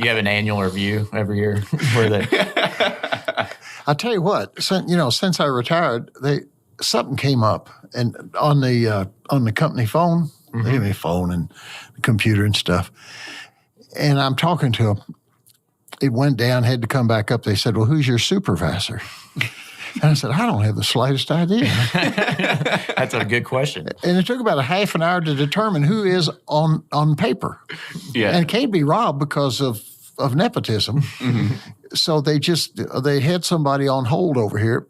You have an annual review every year where they. I tell you what, since I retired, something came up, and on the company phone, they gave me a phone and the computer and stuff, and I'm talking to them. It went down, had to come back up. They said, "Well, who's your supervisor?" And I said, "I don't have the slightest idea." That's a good question. And it took about a half an hour to determine who is on paper. Yeah. And it can't be Rob because of nepotism. So they had somebody on hold over here,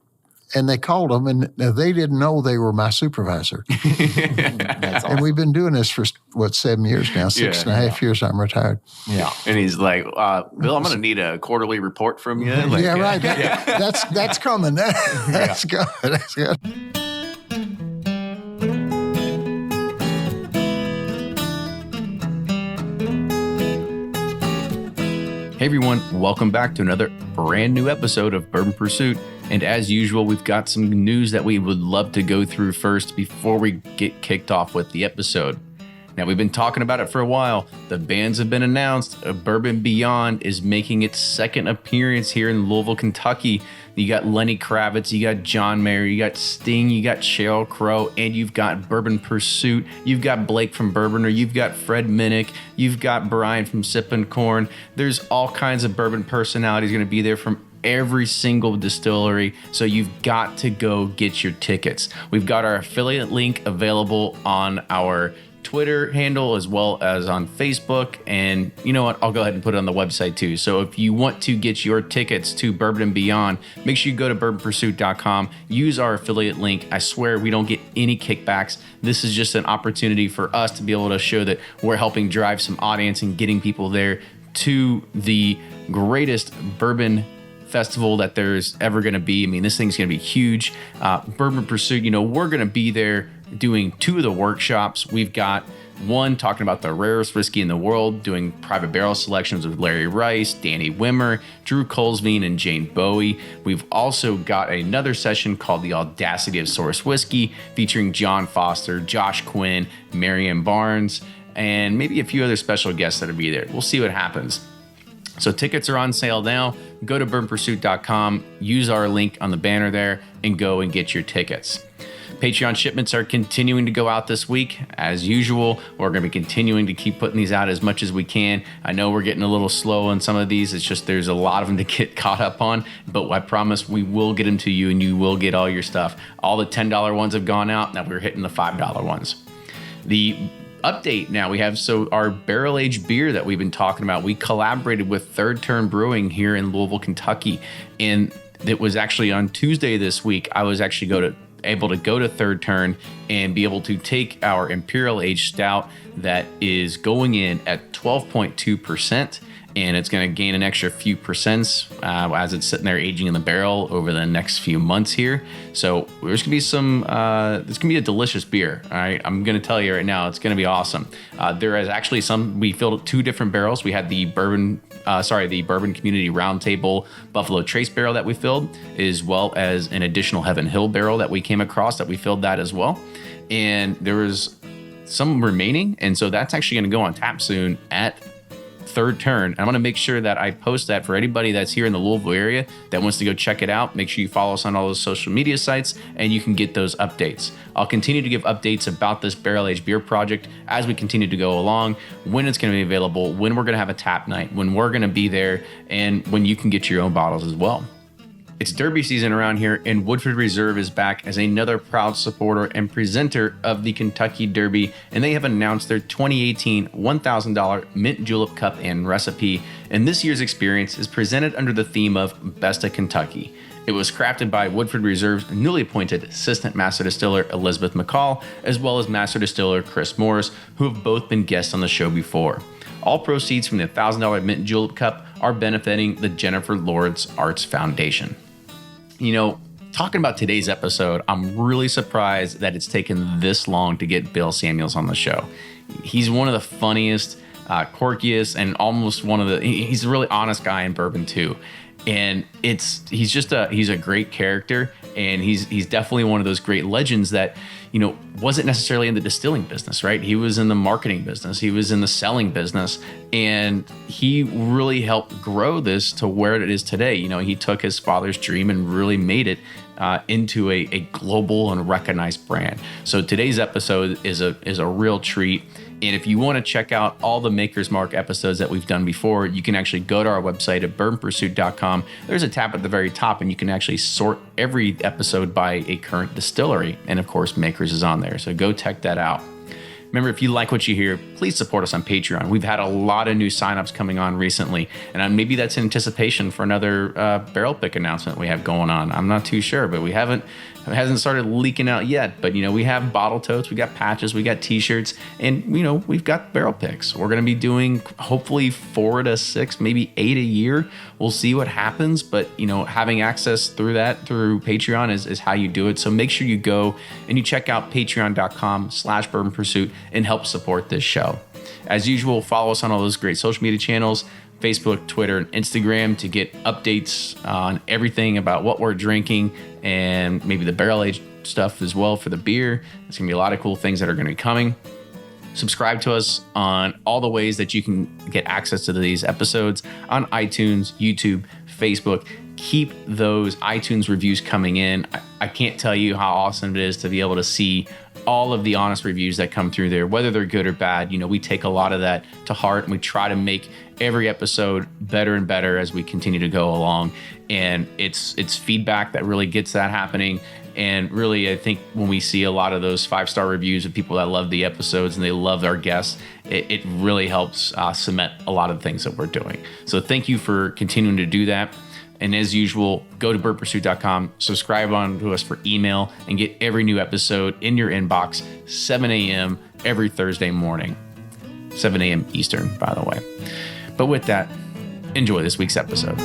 and they called them, and they didn't know they were my supervisor. That's awesome. And we've been doing this for, 7 years now, 6.5 years I'm retired. Yeah. And he's like, Bill, I'm going to need a quarterly report from you. Like, yeah, right. That's coming. That's good. That's good. Hey everyone, welcome back to another brand new episode of Bourbon Pursuit. And as usual, we've got some news that we would love to go through first before we get kicked off with the episode. Now, we've been talking about it for a while. The bands have been announced. Bourbon Beyond is making its second appearance here in Louisville, Kentucky. You got Lenny Kravitz, you got John Mayer, you got Sting, you got Sheryl Crow, and you've got Bourbon Pursuit. You've got Blake from Bourbon, or you've got Fred Minnick, you've got Brian from Sippin' Corn. There's all kinds of bourbon personalities going to be there from every single distillery, so you've got to go get your tickets. We've got our affiliate link available on our Twitter handle as well as on Facebook, and you know what, I'll go ahead and put it on the website too. So if you want to get your tickets to Bourbon and Beyond, make sure you go to bourbonpursuit.com, use our affiliate link. I swear we don't get any kickbacks. This is just an opportunity for us to be able to show that we're helping drive some audience and getting people there to the greatest bourbon festival that there's ever going to be. I mean, this thing's going to be huge. Bourbon Pursuit, we're going to be there doing 2 of the workshops. We've got one talking about the rarest whiskey in the world, doing private barrel selections with Larry Rice, Danny Wimmer, Drew Colesveen, and Jane Bowie. We've also got another session called The Audacity of Source Whiskey, featuring John Foster, Josh Quinn, Marianne Barnes, and maybe a few other special guests that'll be there. We'll see what happens. So tickets are on sale now. Go to bourbonpursuit.com, use our link on the banner there, and go and get your tickets. Patreon shipments are continuing to go out this week. As usual, we're going to be continuing to keep putting these out as much as we can. I know we're getting a little slow on some of these. It's just there's a lot of them to get caught up on, but I promise we will get them to you and you will get all your stuff. All the $10 ones have gone out. Now we're hitting the $5 ones. The update now we have, so our barrel aged beer that we've been talking about, we collaborated with Third Turn Brewing here in Louisville, Kentucky, and it was actually on Tuesday this week. I was actually able to go to Third Turn and be able to take our Imperial Aged Stout that is going in at 12.2%, and it's going to gain an extra few percents as it's sitting there aging in the barrel over the next few months here. So there's going to be be a delicious beer. All right, I'm going to tell you right now, it's going to be awesome. There is actually we filled 2 different barrels. We had the Bourbon Community Roundtable Buffalo Trace barrel that we filled, as well as an additional Heaven Hill barrel that we came across that we filled that as well. And there was some remaining, and so that's actually going to go on tap soon at Third Turn. I want to make sure that I post that for anybody that's here in the Louisville area that wants to go check it out. Make sure you follow us on all those social media sites and you can get those updates. I'll continue to give updates about this barrel aged beer project as we continue to go along, when it's going to be available, when we're going to have a tap night, when we're going to be there, and when you can get your own bottles as well. It's Derby season around here, and Woodford Reserve is back as another proud supporter and presenter of the Kentucky Derby, and they have announced their 2018 $1,000 Mint Julep Cup and Recipe, and this year's experience is presented under the theme of Best of Kentucky. It was crafted by Woodford Reserve's newly appointed Assistant Master Distiller Elizabeth McCall, as well as Master Distiller Chris Morris, who have both been guests on the show before. All proceeds from the $1,000 Mint Julep Cup are benefiting the Jennifer Lawrence Arts Foundation. Talking about today's episode, I'm really surprised that it's taken this long to get Bill Samuels on the show. He's one of the funniest, quirkiest, and almost he's a really honest guy in bourbon too. And he's a great character, and he's definitely one of those great legends that, wasn't necessarily in the distilling business, right? He was in the marketing business, he was in the selling business, and he really helped grow this to where it is today. He took his father's dream and really made it into a global and recognized brand. So today's episode is a real treat. And if you want to check out all the Maker's Mark episodes that we've done before, you can actually go to our website at bourbonpursuit.com. There's a tab at the very top, and you can actually sort every episode by a current distillery. And of course, Maker's is on there. So go check that out. Remember, if you like what you hear, please support us on Patreon. We've had a lot of new signups coming on recently, and maybe that's in anticipation for another barrel pick announcement we have going on. I'm not too sure, but it hasn't started leaking out yet. But we have bottle totes, we got patches, we got t-shirts, and we've got barrel picks. We're going to be doing hopefully 4 to 6, maybe 8 a year. We'll see what happens, but having access through Patreon is how you do it. So make sure you go and you check out patreon.com/Bourbon Pursuit and help support this show. As usual, follow us on all those great social media channels, Facebook, Twitter, and Instagram, to get updates on everything about what we're drinking and maybe the barrel aged stuff as well for the beer. There's going to be a lot of cool things that are going to be coming. Subscribe to us on all the ways that you can get access to these episodes on iTunes, YouTube, Facebook. Keep those iTunes reviews coming in. I can't tell you how awesome it is to be able to see all of the honest reviews that come through there, whether they're good or bad. We take a lot of that to heart, and we try to make every episode better and better as we continue to go along. And it's feedback that really gets that happening. And really, I think when we see a lot of those 5-star reviews of people that love the episodes and they love our guests, it really helps cement a lot of the things that we're doing. So thank you for continuing to do that. And as usual, go to birdpursuit.com, subscribe on to us for email, and get every new episode in your inbox, 7 a.m. every Thursday morning. 7 a.m. Eastern, by the way. But with that, enjoy this week's episode.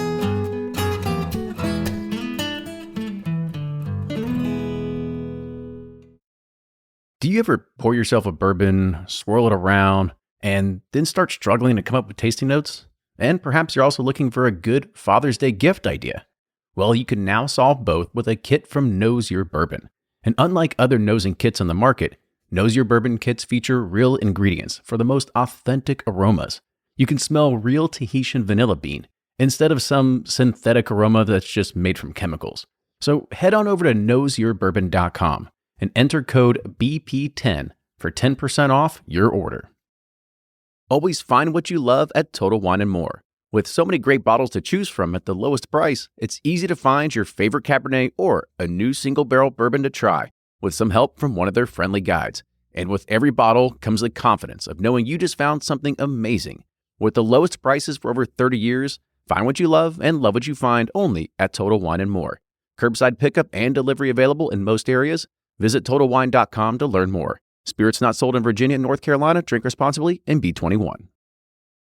Do you ever pour yourself a bourbon, swirl it around, and then start struggling to come up with tasting notes? And perhaps you're also looking for a good Father's Day gift idea. Well, you can now solve both with a kit from Knows Your Bourbon. And unlike other nosing kits on the market, Knows Your Bourbon kits feature real ingredients for the most authentic aromas. You can smell real Tahitian vanilla bean instead of some synthetic aroma that's just made from chemicals. So head on over to knowsyourbourbon.com and enter code BP10 for 10% off your order. Always find what you love at Total Wine & More. With so many great bottles to choose from at the lowest price, it's easy to find your favorite Cabernet or a new single barrel bourbon to try with some help from one of their friendly guides. And with every bottle comes the confidence of knowing you just found something amazing. With the lowest prices for over 30 years, find what you love and love what you find only at Total Wine & More. Curbside pickup and delivery available in most areas. Visit TotalWine.com to learn more. Spirits not sold in Virginia and North Carolina. Drink responsibly and be 21.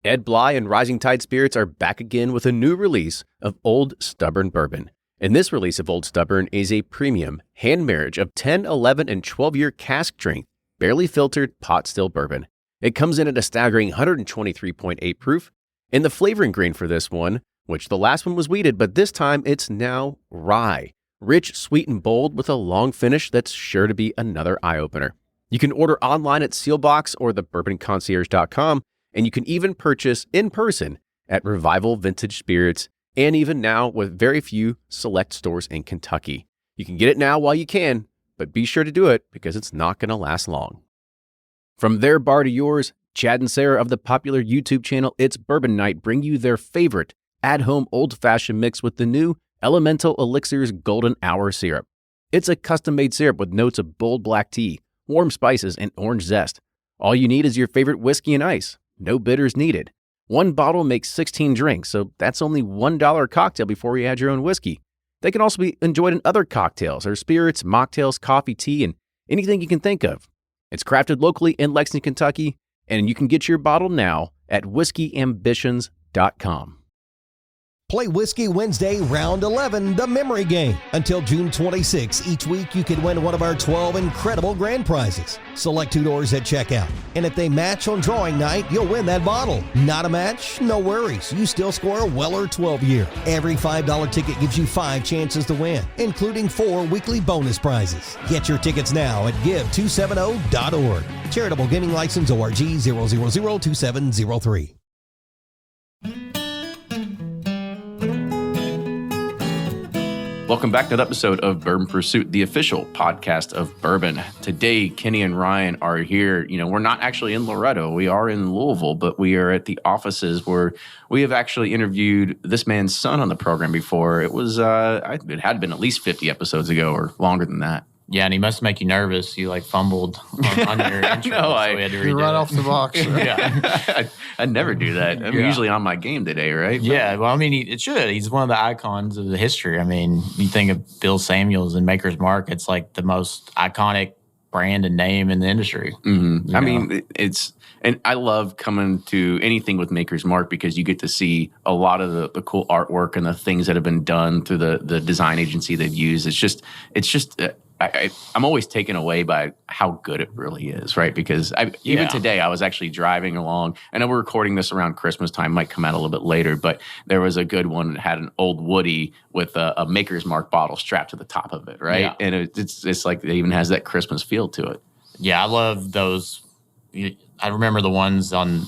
Ed Bly and Rising Tide Spirits are back again with a new release of Old Stubborn Bourbon. And this release of Old Stubborn is a premium hand marriage of 10, 11, and 12-year cask strength, barely filtered pot still bourbon. It comes in at a staggering 123.8 proof. And the flavoring grain for this one, which the last one was wheated, but this time it's now rye. Rich, sweet, and bold with a long finish that's sure to be another eye-opener. You can order online at Sealbox or thebourbonconcierge.com, and you can even purchase in person at Revival Vintage Spirits, and even now with very few select stores in Kentucky. You can get it now while you can, but be sure to do it because it's not going to last long. From their bar to yours, Chad and Sarah of the popular YouTube channel It's Bourbon Night bring you their favorite at-home old-fashioned mix with the new Elemental Elixir's Golden Hour Syrup. It's a custom-made syrup with notes of bold black tea, warm spices, and orange zest. All you need is your favorite whiskey and ice. No bitters needed. One bottle makes 16 drinks, so that's only $1 a cocktail before you add your own whiskey. They can also be enjoyed in other cocktails or spirits, mocktails, coffee, tea, and anything you can think of. It's crafted locally in Lexington, Kentucky, and you can get your bottle now at whiskeyambitions.com. Play Whiskey Wednesday Round 11, the memory game. Until June 26, each week you could win one of our 12 incredible grand prizes. Select 2 doors at checkout. And if they match on drawing night, you'll win that bottle. Not a match? No worries. You still score a Weller 12-year. Every $5 ticket gives you 5 chances to win, including 4 weekly bonus prizes. Get your tickets now at give270.org. Charitable Gaming License ORG 0002703. Welcome back to another episode of Bourbon Pursuit, the official podcast of Bourbon. Today, Kenny and Ryan are here. You know, we're not actually in Loretto. We are in Louisville, but we are at the offices where we have actually interviewed this man's son on the program before. It was, it had been at least 50 episodes ago or longer than that. Yeah, and he must make you nervous. You fumbled on your intro. No, so we had to redo You're right it. off the box. Yeah. I never do that. I'm usually on my game today, right? Yeah, well, I mean, it should. He's one of the icons of the history. I mean, you think of Bill Samuels and Maker's Mark, it's like the most iconic brand and name in the industry. Mm-hmm. I mean, and I love coming to anything with Maker's Mark because you get to see a lot of the cool artwork and the things that have been done through the design agency they've used. It's just I'm always taken away by how good it really is, right? Because even today, I was actually driving along. I know we're recording this around Christmas time, might come out a little bit later, but there was a good one that had an old Woody with a Maker's Mark bottle strapped to the top of it, right? Yeah. And it's like it even has that Christmas feel to it. Yeah, I love those. I remember the ones on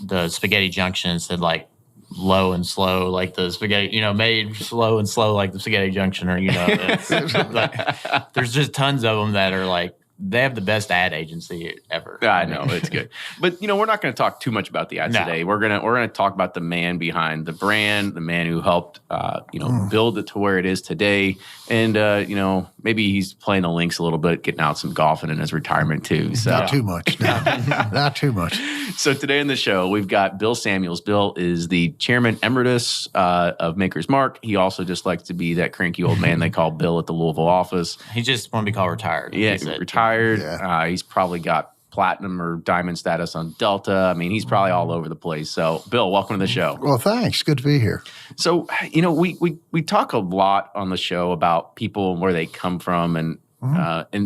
the Spaghetti Junction said like low and slow, like the spaghetti, made slow and slow, like the Spaghetti Junction, or, like, there's just tons of them that are like, they have the best ad agency ever. I know, it's good. But, we're not going to talk too much about the ads today. We're going to talk about the man behind the brand, the man who helped, build it to where it is today. And, maybe he's playing the links a little bit, getting out some golfing in his retirement too. So. Not too much. Not too much. So today in the show, we've got Bill Samuels. Bill is the chairman emeritus of Maker's Mark. He also just likes to be that cranky old man they call Bill at the Louisville office. He just want to be called retired. Yeah, retired. Yeah. He's probably got platinum or diamond status on Delta. I mean, he's probably all over the place. So, Bill, welcome to the show. Well, thanks. Good to be here. So, we talk a lot on the show about people and where they come from, and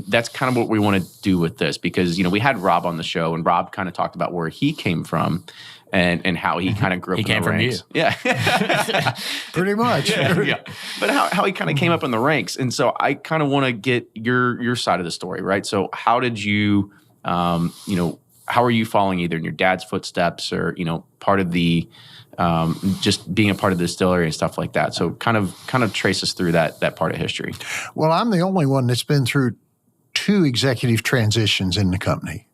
that's kind of what we want to do with this because, we had Rob on the show, and Rob kind of talked about where he came from and how he kind of grew up in the ranks. You. Yeah. Pretty much. Yeah. But how he kind of came up in the ranks. And so I kind of want to get your side of the story, right? So how did you, how are you following either in your dad's footsteps or, part of the, just being a part of the distillery and stuff like that. So kind of trace us through that part of history. Well, I'm the only one that's been through 2 executive transitions in the company.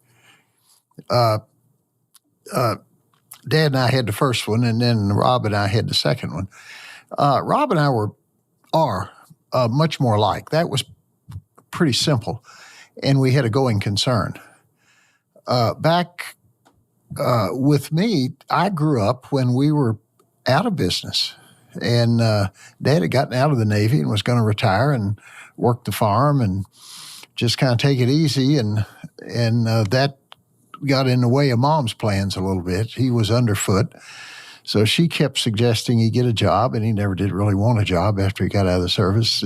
Dad and I had the first one, and then Rob and I had the second one. Rob and I are much more alike. That was pretty simple, and we had a going concern. Back with me, I grew up when we were out of business, and Dad had gotten out of the Navy and was going to retire and work the farm and just kind of take it easy, and that got in the way of Mom's plans a little bit. He was underfoot. So she kept suggesting he get a job, and he never did really want a job after he got out of the service.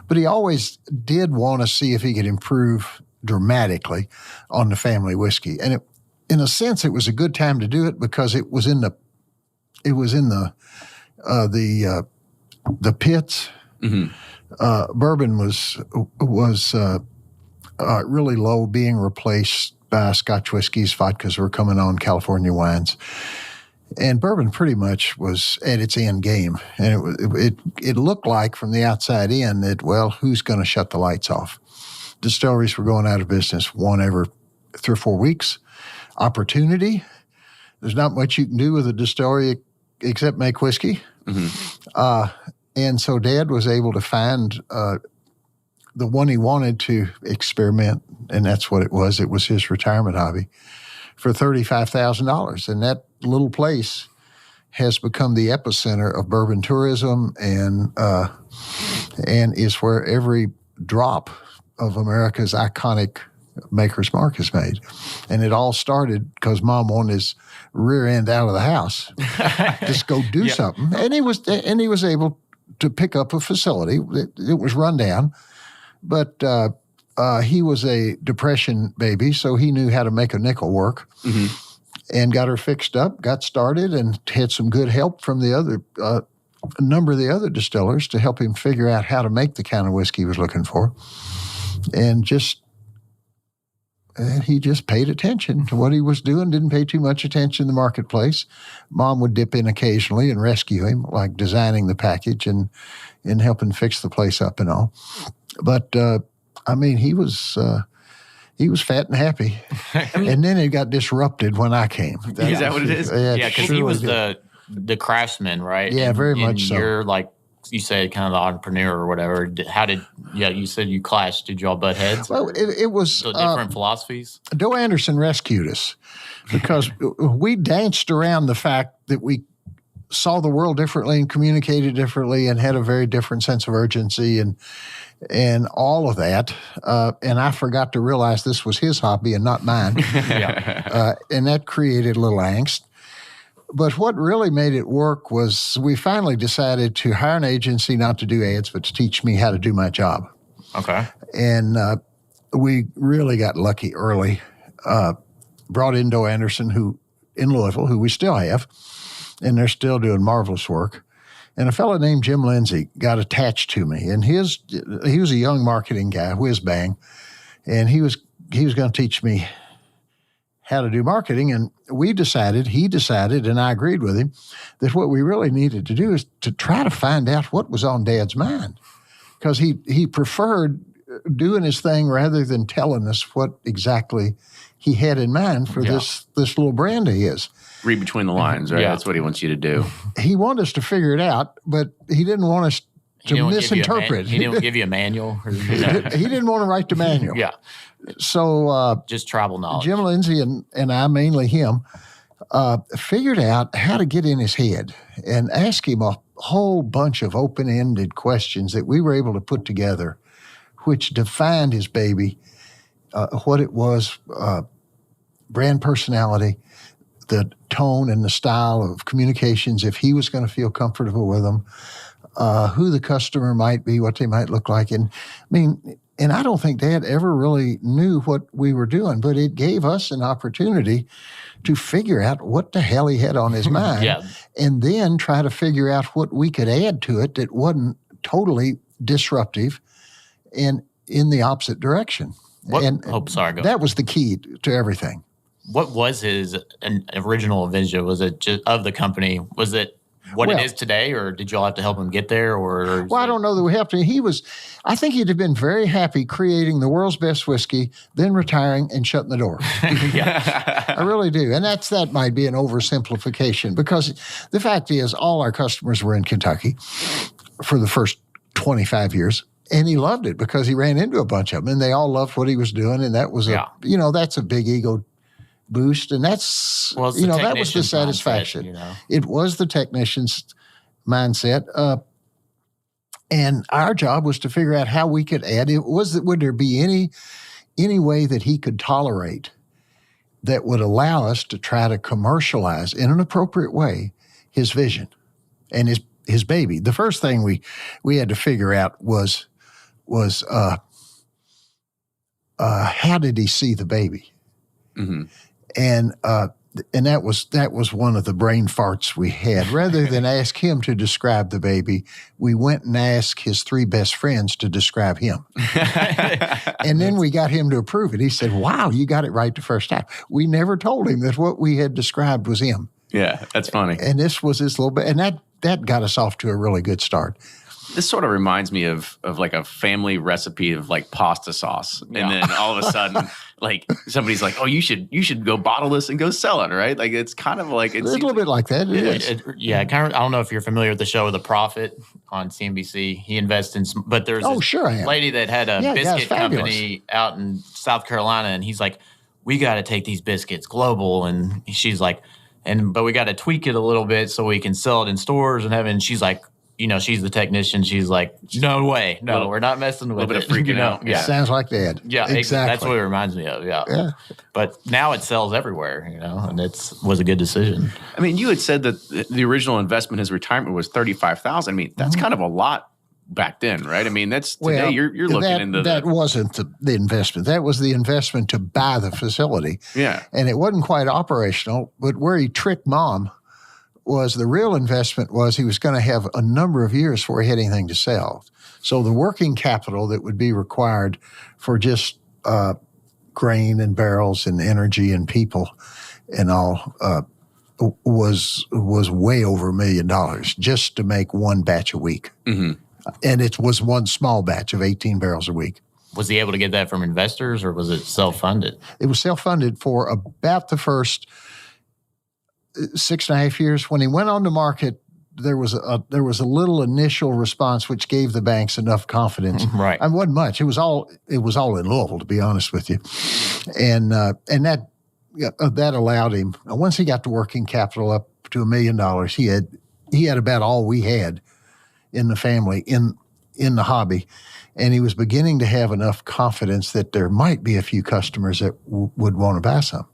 But he always did want to see if he could improve dramatically on the family whiskey. And in a sense, it was a good time to do it because it was in the pits. Mm-hmm. Bourbon was really low, being replaced by Scotch whiskeys. Vodkas were coming on, California wines. And bourbon pretty much was at its end game. And it looked like from the outside in that, well, who's going to shut the lights off? Distilleries were going out of business one every 3 or 4 weeks. Opportunity. There's not much you can do with a distillery except make whiskey. Mm-hmm. And so Dad was able to find the one he wanted to experiment, and that's what it was. It was his retirement hobby for $35,000. And that little place has become the epicenter of bourbon tourism and is where every drop of America's iconic Maker's Mark is made. And it all started because Mom wanted his rear end out of the house. Just go do something. And he was able to pick up a facility. It was run down, but he was a Depression baby, so he knew how to make a nickel work. And got her fixed up, got started, and had some good help from the other a number of the other distillers to help him figure out how to make the kind of whiskey he was looking for. And he just paid attention to what he was doing, didn't pay too much attention in the marketplace. Mom would dip in occasionally and rescue him, like designing the package and helping fix the place up and all. But, I mean, he was fat and happy. And then it got disrupted when I came. Is that what it is? Yeah, because he was the craftsman, right? Yeah, very much so. You're like, you said, kind of the entrepreneur or whatever. You said you clashed. Did y'all butt heads? Well, it was different philosophies? Doe Anderson rescued us because we danced around the fact that we saw the world differently and communicated differently and had a very different sense of urgency and all of that. And I forgot to realize this was his hobby and not mine. And that created a little angst. But what really made it work was we finally decided to hire an agency not to do ads, but to teach me how to do my job. Okay. And we really got lucky early. Brought in Doe Anderson, who in Louisville, who we still have, and they're still doing marvelous work. And a fellow named Jim Lindsay got attached to me. And he was a young marketing guy, whiz bang, and he was going to teach me how to do marketing. And he decided, and I agreed with him, that what we really needed to do is to try to find out what was on Dad's mind. Because he preferred doing his thing rather than telling us what exactly he had in mind for this little brand of his. Read between the lines, right? Yeah. That's what he wants you to do. He wanted us to figure it out, but he didn't want us to misinterpret. He didn't give you a manual? He didn't want to write the manual. Yeah. So just tribal knowledge. Jim Lindsay and I, mainly him, figured out how to get in his head and ask him a whole bunch of open-ended questions that we were able to put together, which defined his baby, what it was, brand personality, the tone and the style of communications, if he was going to feel comfortable with them, who the customer might be, what they might look like. And I don't think Dad ever really knew what we were doing, but it gave us an opportunity to figure out what the hell he had on his mind, and then try to figure out what we could add to it that wasn't totally disruptive and in the opposite direction. That was the key to everything. What was his original vision? Was it just of the company? Was it what it is today, or did y'all have to help him get there? I don't know that we have to. I think he'd have been very happy creating the world's best whiskey, then retiring and shutting the door. I really do. And that might be an oversimplification, because the fact is all our customers were in Kentucky for the first 25 years. And he loved it because he ran into a bunch of them, and they all loved what he was doing. And that was that's a big ego boost, and that's that was the satisfaction. Mindset, It was the technician's mindset, and our job was to figure out how we could add. Would there be any way that he could tolerate that would allow us to try to commercialize in an appropriate way his vision and his baby? The first thing we had to figure out was how did he see the baby? Mm-hmm. And that was one of the brain farts we had. Rather than ask him to describe the baby, we went and asked his 3 best friends to describe him. And then we got him to approve it. He said, "Wow, you got it right the first time." We never told him that what we had described was him. Yeah, that's funny. And this was his little bit, and that got us off to a really good start. This sort of reminds me of like a family recipe of like pasta sauce. And then all of a sudden, like somebody's like, "Oh, you should go bottle this and go sell it," right? Like it's kind of like it's a little bit like that. I don't know if you're familiar with the show The Prophet on CNBC. He invests in but there's this lady that had a biscuit company out in South Carolina, and he's like, "We got to take these biscuits global," and she's like, but we got to tweak it a little bit so we can sell it in stores and she's like, she's the technician. She's like, no way. No, we're not messing with it. A little bit of freaking out. Yeah. Sounds like Dad. Yeah, exactly. That's what it reminds me of. Yeah. But now it sells everywhere, and was a good decision. I mean, you had said that the original investment, his retirement, was $35,000. I mean, that's kind of a lot back then, right? I mean, that's today you're looking into that wasn't the investment. That was the investment to buy the facility. Yeah. And it wasn't quite operational, but where he tricked Mom was the real investment was he was going to have a number of years before he had anything to sell. So the working capital that would be required for just grain and barrels and energy and people and all was way over $1 million just to make one batch a week. Mm-hmm. And it was one small batch of 18 barrels a week. Was he able to get that from investors, or was it self-funded? It was self-funded for about the first 6.5 years. When he went on the market, there was a little initial response which gave the banks enough confidence. Right. It wasn't much. It was all in Louisville, to be honest with you, and that allowed him. Once he got the working capital up to $1 million, he had about all we had in the family in the hobby, and he was beginning to have enough confidence that there might be a few customers that would want to buy some.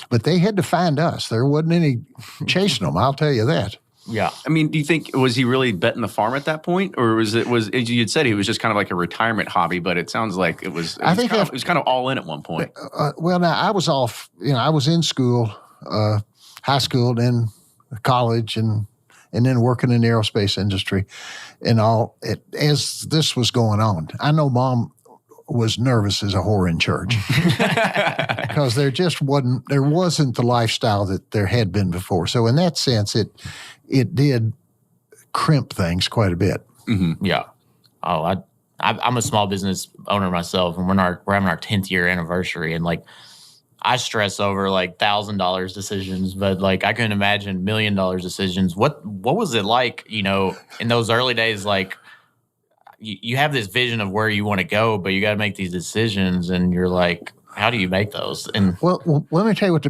But they had to find us. There wasn't any chasing them, I'll tell you that. Yeah. I mean, do you think, was he really betting the farm at that point? Or was you had said he was just kind of like a retirement hobby, but it sounds like it was kind of all in at one point. Well, now I was off, I was in school, high school, then college, and then working in the aerospace industry and all. As this was going on, I know Mom was nervous as a whore in church because there wasn't the lifestyle that there had been before. So in that sense, it did crimp things quite a bit. Mm-hmm. Yeah. Oh, I'm a small business owner myself, and we're having our 10th year anniversary, and like I stress over like $1,000 decisions, but like I couldn't imagine $1 million decisions. What was it like, in those early days? Like you have this vision of where you want to go, but you got to make these decisions, and you're like, how do you make those? And well, let me tell you what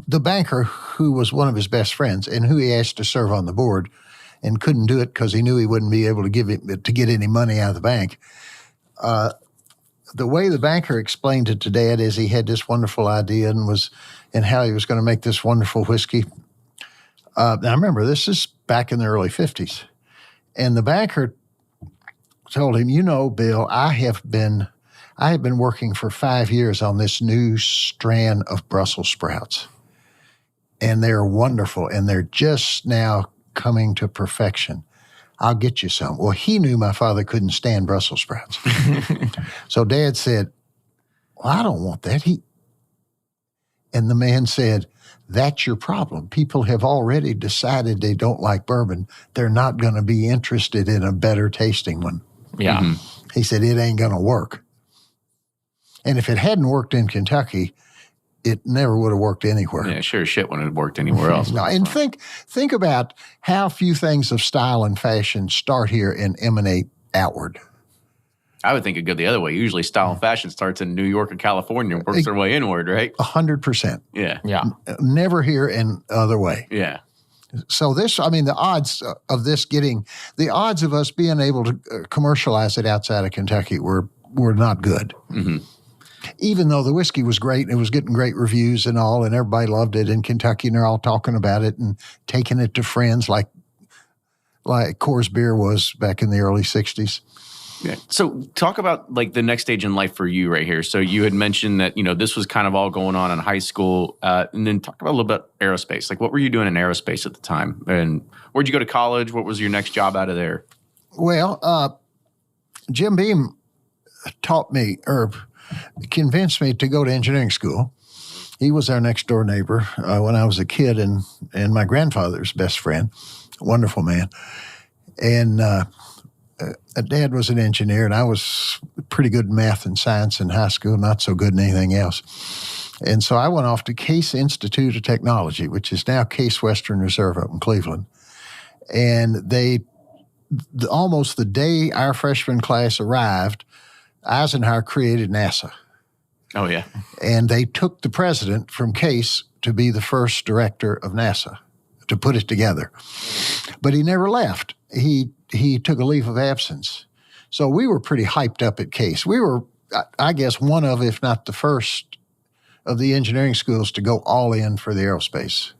the banker who was one of his best friends and who he asked to serve on the board and couldn't do it because he knew he wouldn't be able to get any money out of the bank. The way the banker explained it to Dad is he had this wonderful idea and how he was going to make this wonderful whiskey. Now remember, this is back in the early 50s. And the banker told him, Bill, I have been working for 5 years on this new strand of Brussels sprouts. And they're wonderful, and they're just now coming to perfection. I'll get you some. Well, he knew my father couldn't stand Brussels sprouts. So Dad said, well, I don't want that. And the man said, that's your problem. People have already decided they don't like bourbon. They're not going to be interested in a better tasting one. Yeah. Mm-hmm. He said, it ain't going to work. And if it hadn't worked in Kentucky, it never would have worked anywhere. Yeah, sure as shit wouldn't have worked anywhere else. No, and think about how few things of style and fashion start here and emanate outward. I would think it'd go the other way. Usually style and fashion starts in New York or California and works their way inward, right? 100%. Yeah. Yeah. Never here and the other way. Yeah. So the odds of us being able to commercialize it outside of Kentucky were not good. Mm-hmm. Even though the whiskey was great and it was getting great reviews and all, and everybody loved it in Kentucky, and they're all talking about it and taking it to friends like Coors Beer was back in the early 60s. Yeah. So talk about like the next stage in life for you right here. So you had mentioned that, this was kind of all going on in high school. And then talk about a little bit aerospace. Like what were you doing in aerospace at the time? And where'd you go to college? What was your next job out of there? Well, Jim Beam taught me or convinced me to go to engineering school. He was our next door neighbor when I was a kid and my grandfather's best friend, wonderful man. And Dad was an engineer, and I was pretty good in math and science in high school, not so good in anything else. And so I went off to Case Institute of Technology, which is now Case Western Reserve up in Cleveland. And almost the day our freshman class arrived, Eisenhower created NASA. Oh, yeah. And they took the president from Case to be the first director of NASA, to put it together. but he never left. He took a leave of absence. So we were pretty hyped up at Case. We were, I guess, one of, if not the first, of the engineering schools to go all in for the aerospace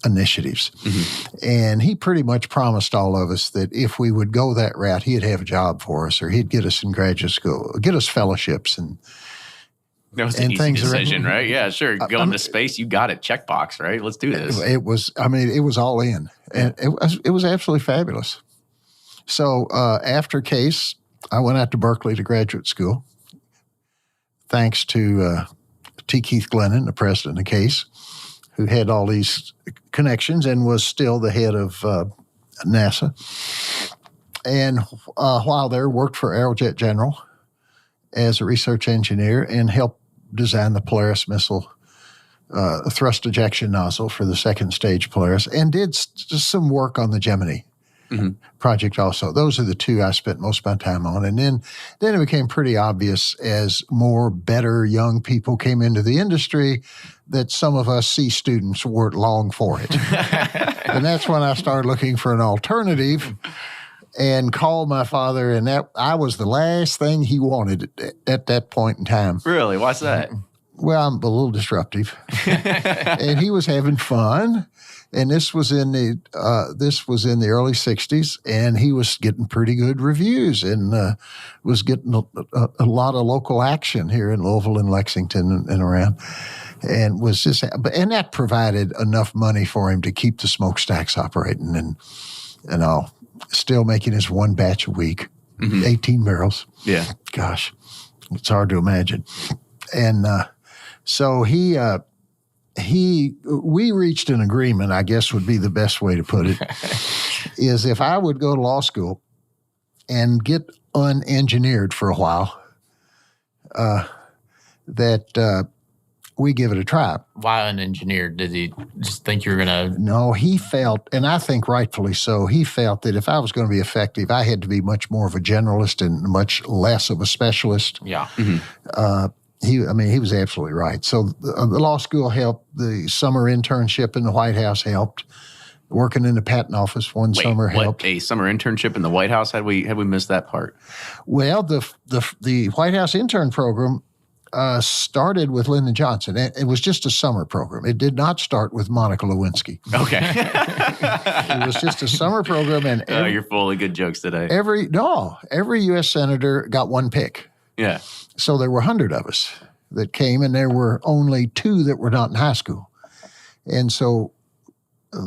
initiatives. Mm-hmm. And he pretty much promised all of us that if we would go that route, he'd have a job for us, or he'd get us in graduate school, get us fellowships and that was an easy decision, right? Yeah, sure. Going to space, you got it. Checkbox, right? Let's do this. It was all in. And it was absolutely fabulous. So after Case, I went out to Berkeley to graduate school, thanks to T. Keith Glennon, the president of Case, who had all these connections and was still the head of NASA. And while there, worked for Aerojet General as a research engineer and helped design the Polaris missile thrust ejection nozzle for the second stage Polaris, and did just some work on the Gemini project also. Those are the two I spent most of my time on. And then it became pretty obvious as more better young people came into the industry that some of us C students weren't long for it. And that's when I started looking for an alternative and called my father, and that I was the last thing he wanted at that point in time. Really? Why's that? Well, I'm a little disruptive. And he was having fun. And this was in the early 60s, and he was getting pretty good reviews and was getting a lot of local action here in Louisville and Lexington and around. And was just, and that provided enough money for him to keep the smokestacks operating and all. Still making his one batch a week, 18 barrels. Yeah. Gosh, it's hard to imagine. And so we reached an agreement, I guess would be the best way to put it, is if I would go to law school and get unengineered for a while, that we give it a try. Why unengineered? Did he just think you were going to? No, he felt, and I think rightfully so, he felt that if I was going to be effective, I had to be much more of a generalist and much less of a specialist. Yeah. He was absolutely right. So the law school helped. The summer internship in the White House helped. Working in the patent office summer helped. A summer internship in the White House? Had we missed that part? Well, the White House intern program started with Lyndon Johnson. It was just a summer program. It did not start with Monica Lewinsky. Okay. It was just a summer program. And you're full of good jokes today. Every U.S. senator got one pick. Yeah. So there were 100 of us that came, and there were only 2 that were not in high school. And so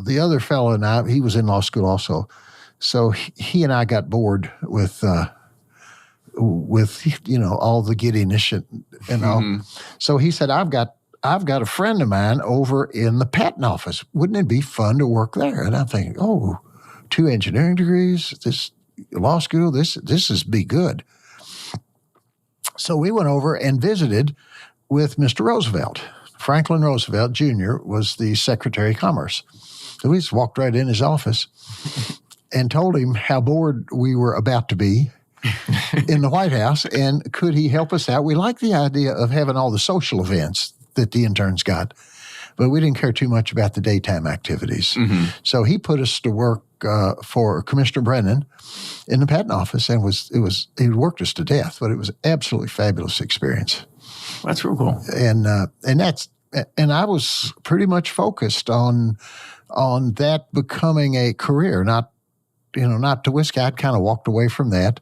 the other fellow and I, he was in law school also. So he and I got bored with all the giddiness and all. So he said, I've got a friend of mine over in the patent office. Wouldn't it be fun to work there? And I'm thinking, 2 engineering degrees, this law school, this is be good. So we went over and visited with Mr. Roosevelt. Franklin Roosevelt Jr. was the Secretary of Commerce. So we just walked right in his office and told him how bored we were about to be in the White House, and could he help us out? We liked the idea of having all the social events that the interns got, but we didn't care too much about the daytime activities. So he put us to work for Commissioner Brennan in the patent office, and he worked us to death, but it was an absolutely fabulous experience. That's real cool. And I was pretty much focused on that becoming a career, not to whiskey. I'd kind of walked away from that.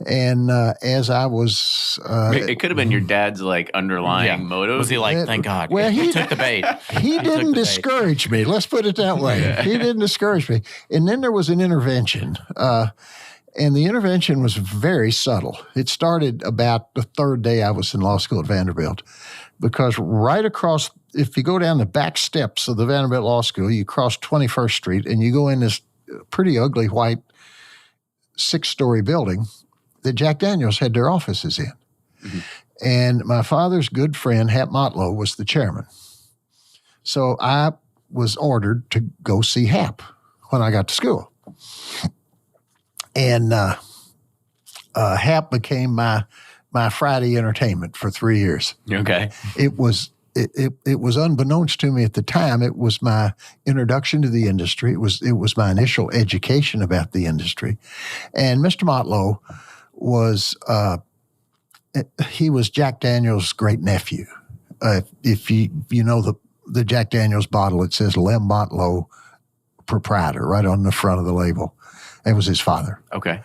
And as I was... it could have been your dad's underlying motto. Was he thank God? Well, he took the bait. He didn't discourage me. Let's put it that way. Yeah. He didn't discourage me. And then there was an intervention. And the intervention was very subtle. It started about the 3rd day I was in law school at Vanderbilt. Because right across, if you go down the back steps of the Vanderbilt Law School, you cross 21st Street and you go in this pretty ugly white 6-story building that Jack Daniels had their offices in. And my father's good friend, Hap Motlow, was the chairman. So I was ordered to go see Hap when I got to school. And Hap became my Friday entertainment for 3 years. Okay. It was it was unbeknownst to me at the time. It was my introduction to the industry. It was my initial education about the industry. And Mr. Motlow was he was Jack Daniels' great nephew. If you know the Jack Daniels bottle, it says Lem Motlow, proprietor, right on the front of the label. It was his father. Okay.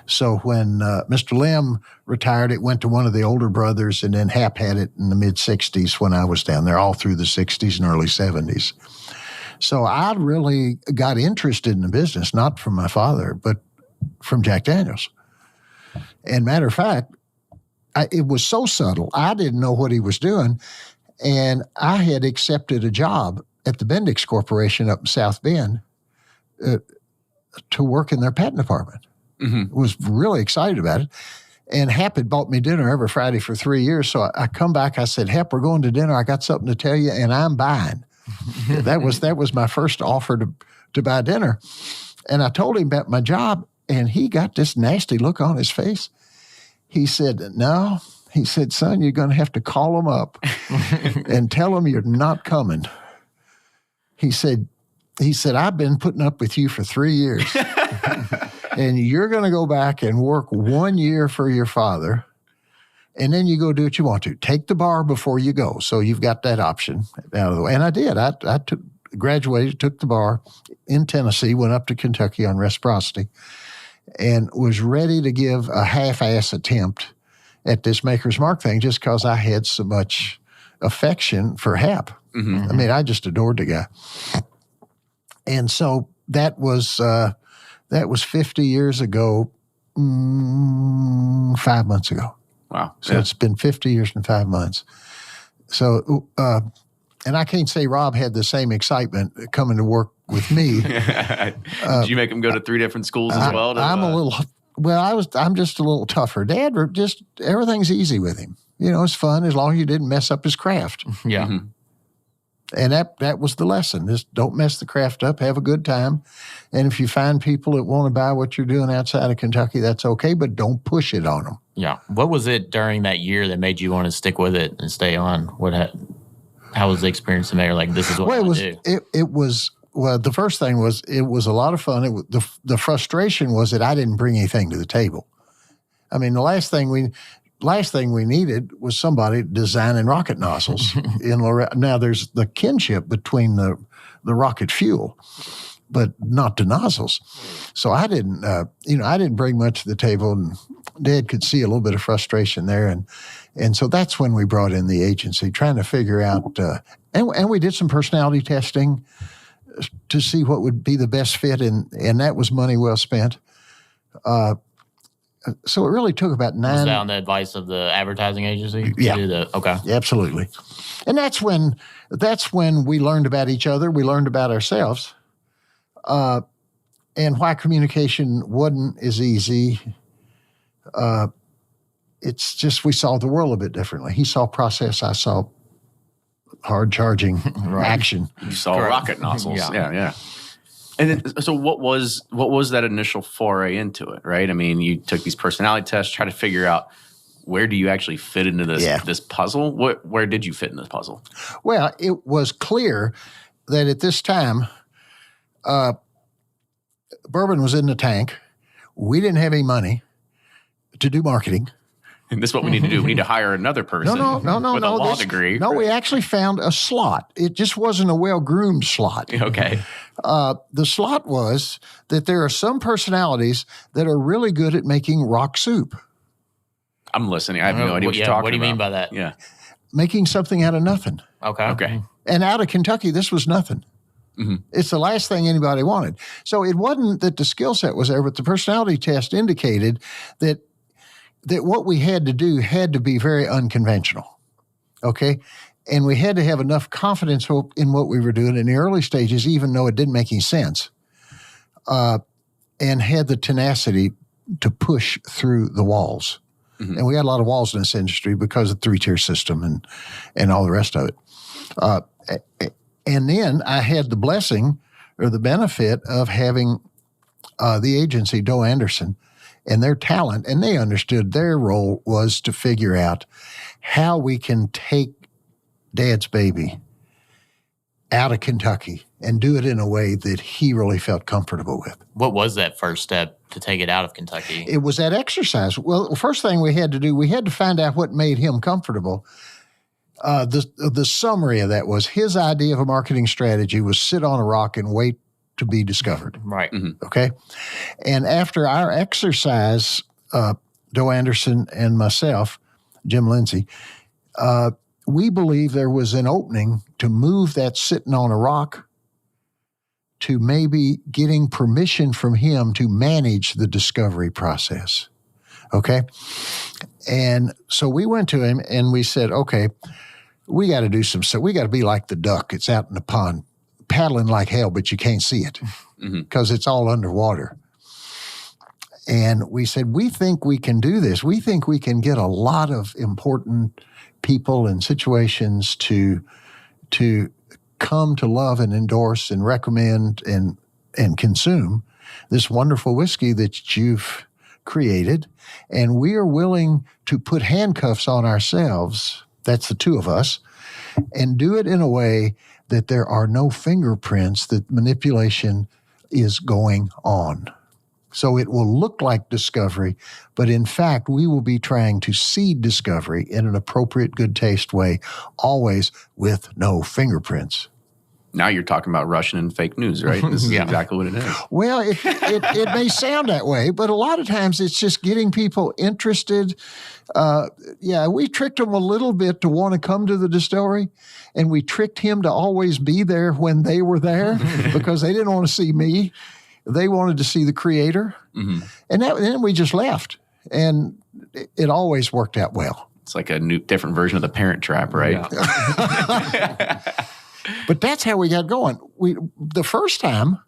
So when Mr. Lem retired, it went to one of the older brothers, and then Hap had it in the mid-'60s when I was down there, all through the 60s and early 70s. So I really got interested in the business, not from my father, but from Jack Daniels. And matter of fact, it was so subtle, I didn't know what he was doing, and I had accepted a job at the Bendix Corporation up in South Bend to work in their patent department. Was really excited about it. And Hap had bought me dinner every Friday for 3 years. So I come back, I said, Hap, we're going to dinner. I got something to tell you, and I'm buying. That was my first offer to buy dinner. And I told him about my job, and he got this nasty look on his face. He said, no. He said, son, you're going to have to call them up and tell them you're not coming. He said, I've been putting up with you for 3 years, and you're going to go back and work 1 year for your father, and then you go do what you want to. Take the bar before you go. So you've got that option out of the way. And I did. I graduated, took the bar in Tennessee, went up to Kentucky on reciprocity, and was ready to give a half-ass attempt at this Maker's Mark thing just because I had so much affection for Hap. I mean, I just adored the guy. And so that was 50 years ago, 5 months ago. Wow. So It's been 50 years and 5 months. So, and I can't say Rob had the same excitement coming to work with me. Did you make him go to 3 different schools as well? I'm just a little tougher. Dad, everything's easy with him. You know, it's fun as long as you didn't mess up his craft. Yeah. And that was the lesson. Just don't mess the craft up. Have a good time. And if you find people that want to buy what you're doing outside of Kentucky, that's okay, but don't push it on them. Yeah. What was it during that year that made you want to stick with it and stay on? How was the experience in there? Like, this is what I do. The first thing was it was a lot of fun. The frustration was that I didn't bring anything to the table. I mean, the last thing we needed was somebody designing rocket nozzles in Loretta. Now there's the kinship between the rocket fuel, but not the nozzles. So I didn't bring much to the table, and Dad could see a little bit of frustration there. And so that's when we brought in the agency, trying to figure out, and we did some personality testing to see what would be the best fit. And that was money well spent. So it really took about 9. Was that on the advice of the advertising agency? Yeah. Okay. Absolutely. And that's when we learned about each other. We learned about ourselves, and why communication wasn't as easy. It's just we saw the world a bit differently. He saw process. I saw hard charging action. You saw rocket nozzles. Yeah. And then, so what was that initial foray into it, right? I mean, you took these personality tests, try to figure out where do you actually fit into this puzzle? Where did you fit in this puzzle? Well, it was clear that at this time, Bourbon was in the tank. We didn't have any money to do marketing. And this is what we need to do. We need to hire another person No. with a law degree. No, we actually found a slot. It just wasn't a well-groomed slot. Okay. The slot was that there are some personalities that are really good at making rock soup. I'm listening. I have no idea what you're talking about. What do you mean by that? Yeah. Making something out of nothing. Okay. And out of Kentucky, this was nothing. Mm-hmm. It's the last thing anybody wanted. So it wasn't that the skill set was there, but the personality test indicated that what we had to do had to be very unconventional, okay? And we had to have enough confidence in what we were doing in the early stages, even though it didn't make any sense, and had the tenacity to push through the walls. Mm-hmm. And we had a lot of walls in this industry because of the 3-tier system and all the rest of it. And then I had the blessing or the benefit of having the agency, Doe Anderson, and their talent, and they understood their role was to figure out how we can take Dad's baby out of Kentucky and do it in a way that he really felt comfortable with. What was that first step to take it out of Kentucky? It was that exercise. Well, the first thing we had to do, we had to find out what made him comfortable. The summary of that was his idea of a marketing strategy was sit on a rock and wait to be discovered. Right. Mm-hmm. Okay. And after our exercise, Joe Anderson and myself, Jim Lindsay, we believe there was an opening to move that sitting on a rock to maybe getting permission from him to manage the discovery process. Okay. And so we went to him and we said, okay, we got to do we got to be like the duck. It's out in the pond, paddling like hell, but you can't see it because it's all underwater. And we said, we think we can do this. We think we can get a lot of important people and situations to come to love and endorse and recommend and consume this wonderful whiskey that you've created. And we are willing to put handcuffs on ourselves, that's the two of us, and do it in a way that there are no fingerprints, that manipulation is going on. So it will look like discovery, but in fact, we will be trying to seed discovery in an appropriate, good taste way, always with no fingerprints. Now you're talking about Russian and fake news, right? This is exactly what it is. Well, it may sound that way, but a lot of times it's just getting people interested. We tricked them a little bit to want to come to the distillery, and we tricked him to always be there when they were there because they didn't want to see me. They wanted to see the creator, and then we just left, and it always worked out well. It's like a different version of the Parent Trap, right? Yeah. But that's how we got going. The first time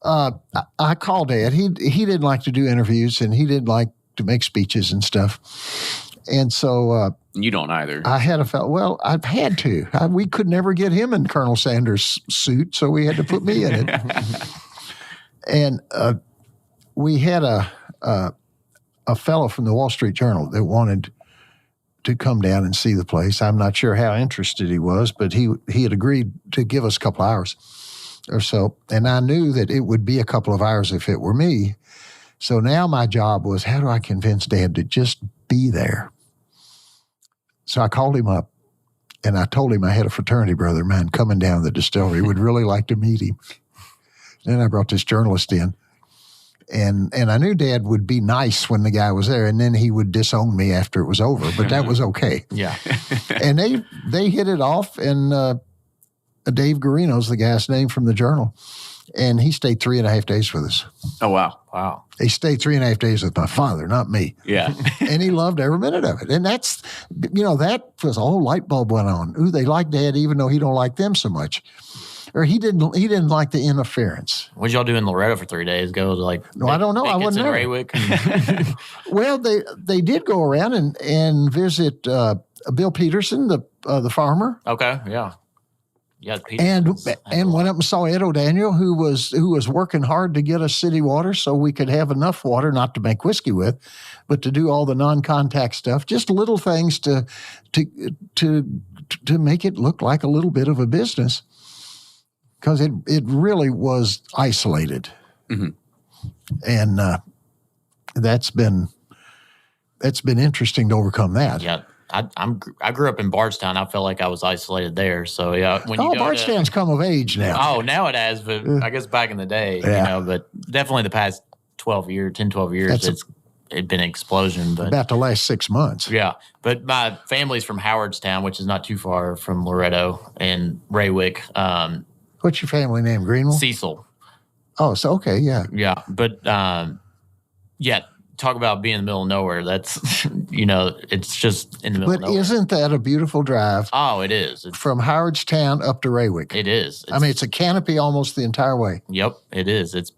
I called Dad, he didn't like to do interviews, and he didn't like to make speeches and stuff, and so you don't either. I had I've had to. We could never get him in Colonel Sanders' suit, so we had to put me in it. And we had a fellow from the Wall Street Journal that wanted to come down and see the place. I'm not sure how interested he was, but he had agreed to give us a couple of hours or so. And I knew that it would be a couple of hours if it were me. So now my job was, how do I convince Dad to just be there? So I called him up and I told him I had a fraternity brother of mine coming down to the distillery, would really like to meet him. Then I brought this journalist in, and I knew Dad would be nice when the guy was there, and then he would disown me after it was over, but that was okay. Yeah. And they hit it off, and Dave Garino's the guy's name from the Journal, and he stayed 3.5 days with us. Oh, wow. Wow. He stayed 3.5 days with my father, not me. Yeah. And he loved every minute of it. And that's, that was a whole light bulb went on. Ooh, they like Dad even though he don't like them so much. Or he didn't like the interference. What did y'all do in Loretto for 3 days? Go to No, I don't know. I wasn't there. Raywick? Well, they did go around and visit Bill Peterson, the farmer. Okay, yeah. Yeah, and went up and saw Ed O'Daniel, who was working hard to get us city water so we could have enough water not to make whiskey with, but to do all the non-contact stuff. Just little things to make it look like a little bit of a business. Because it really was isolated, and that's been interesting to overcome that. Yeah, I grew up in Bardstown. I felt like I was isolated there. So yeah, Bardstown's come of age now. Oh, now it has, but I guess back in the day, But definitely the past 12 years, it's been an explosion. But about the last 6 months. Yeah, but my family's from Howardstown, which is not too far from Loretto and Raywick. What's your family name? Greenville? Cecil. Oh, so okay, yeah. Yeah, but talk about being in the middle of nowhere. That's, it's just in the middle of nowhere. But isn't that a beautiful drive? Oh, it is. From Howardstown up to Raywick. It is. It's a canopy almost the entire way. Yep, it is. It's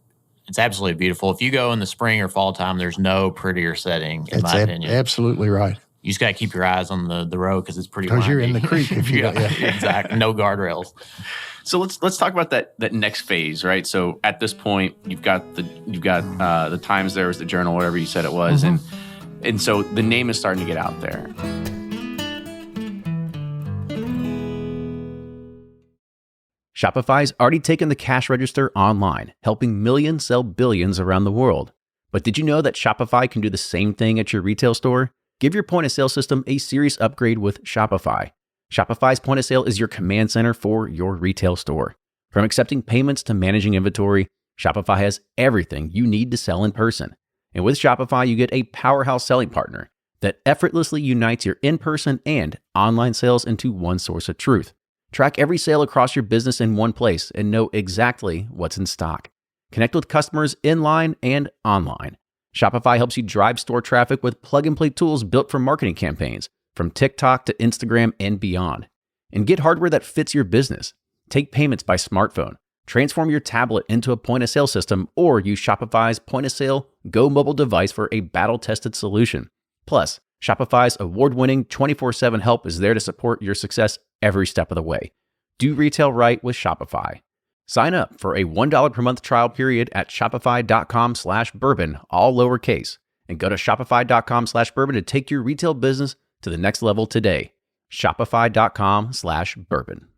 absolutely beautiful. If you go in the spring or fall time, there's no prettier setting, in my opinion. Absolutely right. You just got to keep your eyes on the road because it's pretty windy. Because you're in the creek. Exactly. No guardrails. So let's talk about that next phase, right? So at this point, you've got the Times, there was the Journal, whatever you said it was, and so the name is starting to get out there. Shopify's already taken the cash register online, helping millions sell billions around the world. But did you know that Shopify can do the same thing at your retail store? Give your point of sale system a serious upgrade with Shopify. Shopify's point of sale is your command center for your retail store. From accepting payments to managing inventory, Shopify has everything you need to sell in person. And with Shopify, you get a powerhouse selling partner that effortlessly unites your in-person and online sales into one source of truth. Track every sale across your business in one place and know exactly what's in stock. Connect with customers in-line and online. Shopify helps you drive store traffic with plug-and-play tools built for marketing campaigns, from TikTok to Instagram and beyond. And get hardware that fits your business. Take payments by smartphone. Transform your tablet into a point-of-sale system or use Shopify's point-of-sale Go mobile device for a battle-tested solution. Plus, Shopify's award-winning 24/7 help is there to support your success every step of the way. Do retail right with Shopify. Sign up for a $1 per month trial period at shopify.com/bourbon, all lowercase, and go to shopify.com/bourbon to take your retail business to the next level today. Shopify.com/bourbon.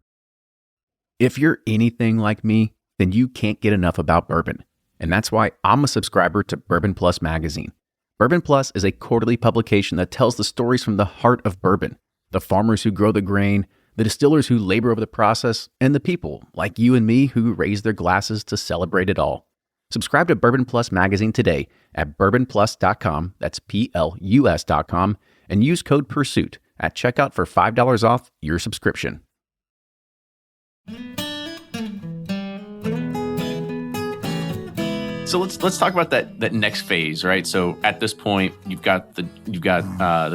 If you're anything like me, then you can't get enough about bourbon. And that's why I'm a subscriber to Bourbon Plus magazine. Bourbon Plus is a quarterly publication that tells the stories from the heart of bourbon, the farmers who grow the grain, the distillers who labor over the process, and the people like you and me who raise their glasses to celebrate it all. Subscribe to Bourbon Plus magazine today at bourbonplus.com, that's PLUS.com, and use code PURSUIT at checkout for $5 off your subscription. So let's talk about that next phase, right? So at this point, you've got the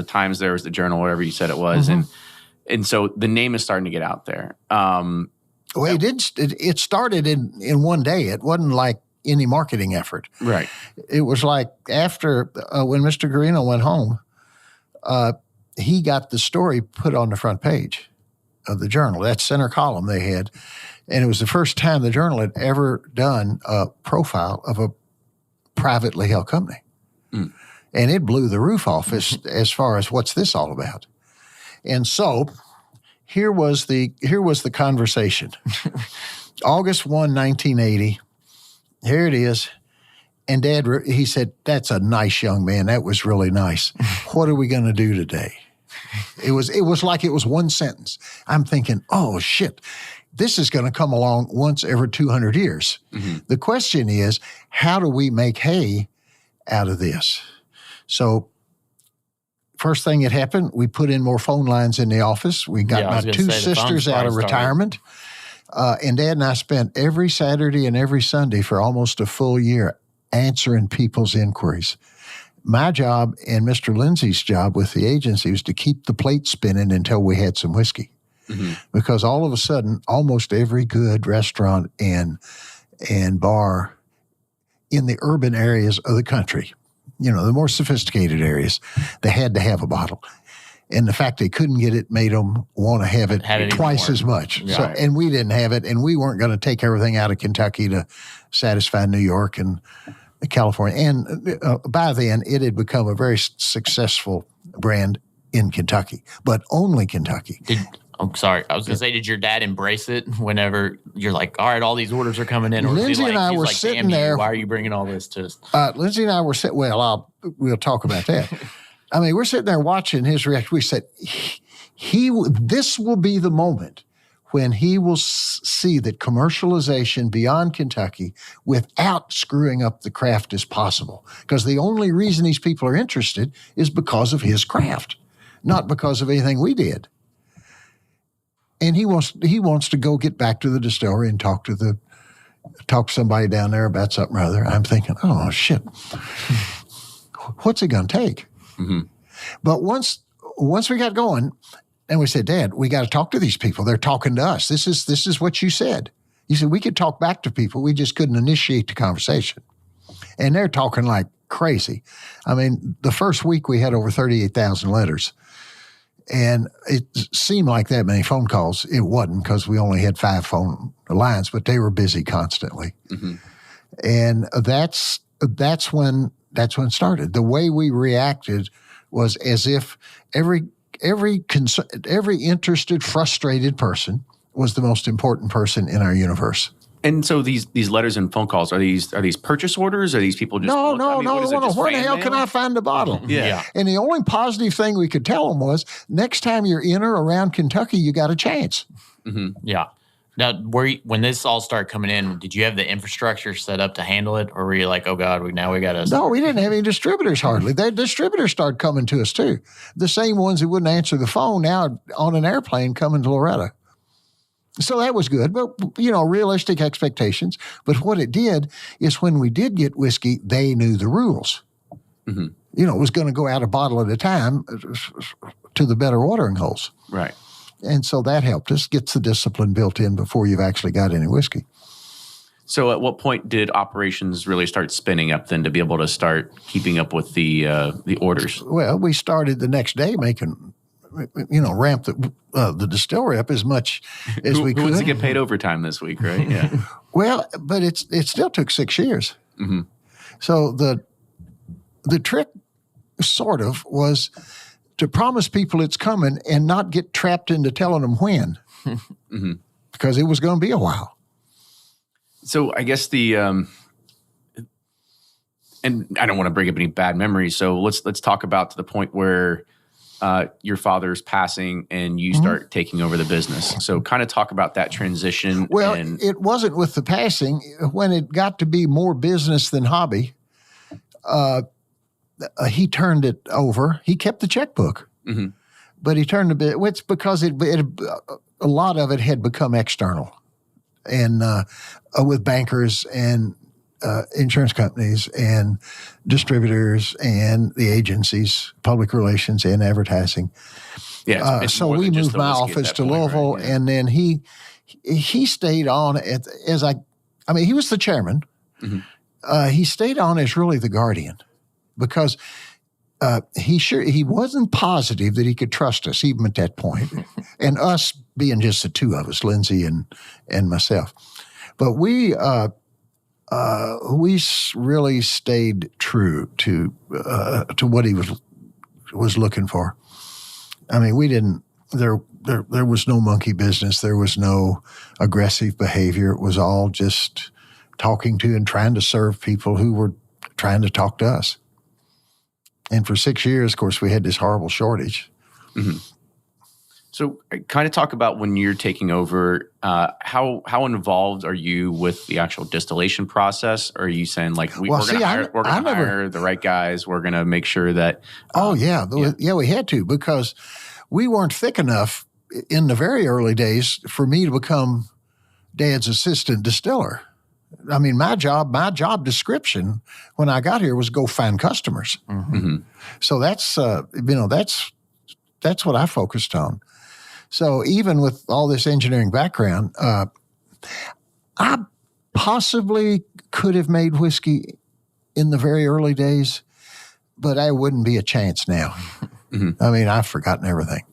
Times, there was the Journal, whatever you said it was, and so the name is starting to get out there. Well, it started in one day. It wasn't like any marketing effort, Right. It was like after when Mr. Guarino went home, he got the story put on the front page of the Journal. That center column they had. And it was the first time the Journal had ever done a profile of a privately held company. And it blew the roof off as far as what's this all about. And so here was the conversation. August 1, 1980. Here it is. And Dad, he said, "That's a nice young man. That was really nice. What are we going to do today?" It was like it was one sentence. I'm thinking, oh, shit. This is going to come along once every 200 years. The question is, how do we make hay out of this? So first thing that happened, we put in more phone lines in the office. We got my two sisters out of retirement. And Dad and I spent every Saturday and every Sunday for almost a full year answering people's inquiries. My job and Mr. Lindsay's job with the agency was to keep the plate spinning until we had some whiskey. Because all of a sudden, almost every good restaurant and bar in the urban areas of the country, the more sophisticated areas, they had to have a bottle. And the fact they couldn't get it made them want to have it twice as much. Right. So, and we didn't have it, and we weren't going to take everything out of Kentucky to satisfy New York and California. And by then, it had become a very successful brand in Kentucky, but only Kentucky. I'm sorry. I was going to say, did your dad embrace it whenever you're like, all right, all these orders are coming in? Or Lindsay and I were sitting there. Why are you bringing all this to us? Lindsay and I were sitting, we'll talk about that. I mean, we're sitting there watching his reaction. We said, this will be the moment when he will see that commercialization beyond Kentucky without screwing up the craft is possible. Because the only reason these people are interested is because of his craft, not because of anything we did. And he wants to go get back to the distillery and talk to somebody down there about something or other. I'm thinking, oh shit, what's it going to take? But once we got going, and we said, Dad, we got to talk to these people. They're talking to us. This is what you said. You said we could talk back to people. We just couldn't initiate the conversation. And they're talking like crazy. I mean, the first week we had over 38,000 letters. And it seemed like that many phone calls. It wasn't, because we only had 5 phone lines, but they were busy constantly. And that's when it started. The way we reacted was as if every interested, frustrated person was the most important person in our universe. And so these letters and phone calls, are these purchase orders? Are these people just No. what is it, just Where the fan hell mail? can I find the bottle? Yeah. And the only positive thing we could tell them was, next time you're in or around Kentucky, you got a chance. Yeah. Now, when this all started coming in, did you have the infrastructure set up to handle it, or were you like, oh God, we got to? No, we didn't have any distributors hardly. The distributors started coming to us too. The same ones who wouldn't answer the phone now on an airplane coming to Loretta. So that was good, but realistic expectations. But what it did is when we did get whiskey, they knew the rules. It was going to go out a bottle at a time to the better watering holes. Right. And so that helped us, gets the discipline built in before you've actually got any whiskey. So at what point did operations really start spinning up then to be able to start keeping up with the orders? Well, we started the next day making, ramp the distillery up as much as we could. Who wants to get paid overtime this week, right? Yeah. Well, but it still took 6 years. So the trick sort of was to promise people it's coming and not get trapped into telling them when, because it was going to be a while. So I guess and I don't want to bring up any bad memories. So let's talk about to the point where your father's passing and you start taking over the business. So kind of talk about that transition. Well, it wasn't with the passing. When it got to be more business than hobby, he turned it over. He kept the checkbook, but he turned a bit. It's because a lot of it had become external, and with bankers and insurance companies and distributors and the agencies, public relations and advertising. Yeah. So we moved my office to Louisville, right? And then he stayed on he was the chairman. He stayed on as really the guardian, because he wasn't positive that he could trust us even at that point, and us being just the two of us, Lindsay and myself. But we really stayed true to what he was looking for. I mean, we didn't. There was no monkey business. There was no aggressive behavior. It was all just talking to and trying to serve people who were trying to talk to us. And for 6 years, of course, we had this horrible shortage. So kind of talk about when you're taking over, how involved are you with the actual distillation process? Or are you saying like, we're going to hire the right guys. We're going to make sure that. We had to, because we weren't thick enough in the very early days for me to become Dad's assistant distiller. I mean, my job description when I got here was go find customers. So that's what I focused on. So even with all this engineering background, I possibly could have made whiskey in the very early days, but I wouldn't be a chance now. I mean, I've forgotten everything.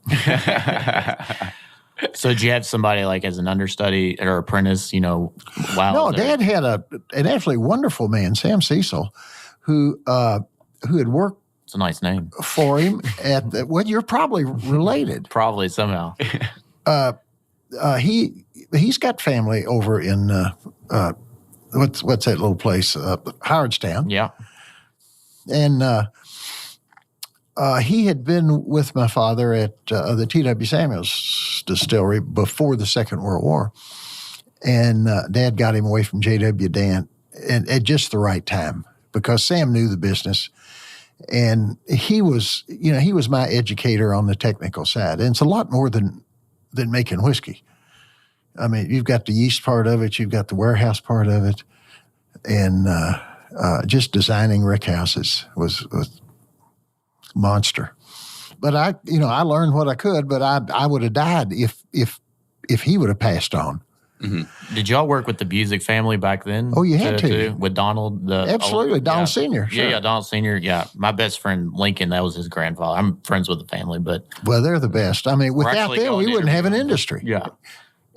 So did you have somebody like as an understudy or apprentice, No, Dad had an absolutely wonderful man, Sam Cecil, who had worked. It's a nice name for him you're probably related. Probably somehow. He's got family over in what's that little place? Howardstown. Yeah. And he had been with my father at the T.W. Samuels distillery before the Second World War. And Dad got him away from J.W. Dant at just the right time, because Sam knew the business. And he was my educator on the technical side. And it's a lot more than making whiskey. I mean, you've got the yeast part of it, you've got the warehouse part of it, and just designing rick houses was monster. But I learned what I could, but I would have died if he would have passed on. Did y'all work with the Busick family back then? Oh, you had to. With Donald? Absolutely, Donald Sr. Sure. Yeah, Donald Sr. Yeah, my best friend, Lincoln, that was his grandfather. I'm friends with the family, but... Well, they're the best. I mean, without them, we wouldn't have an industry. Yeah.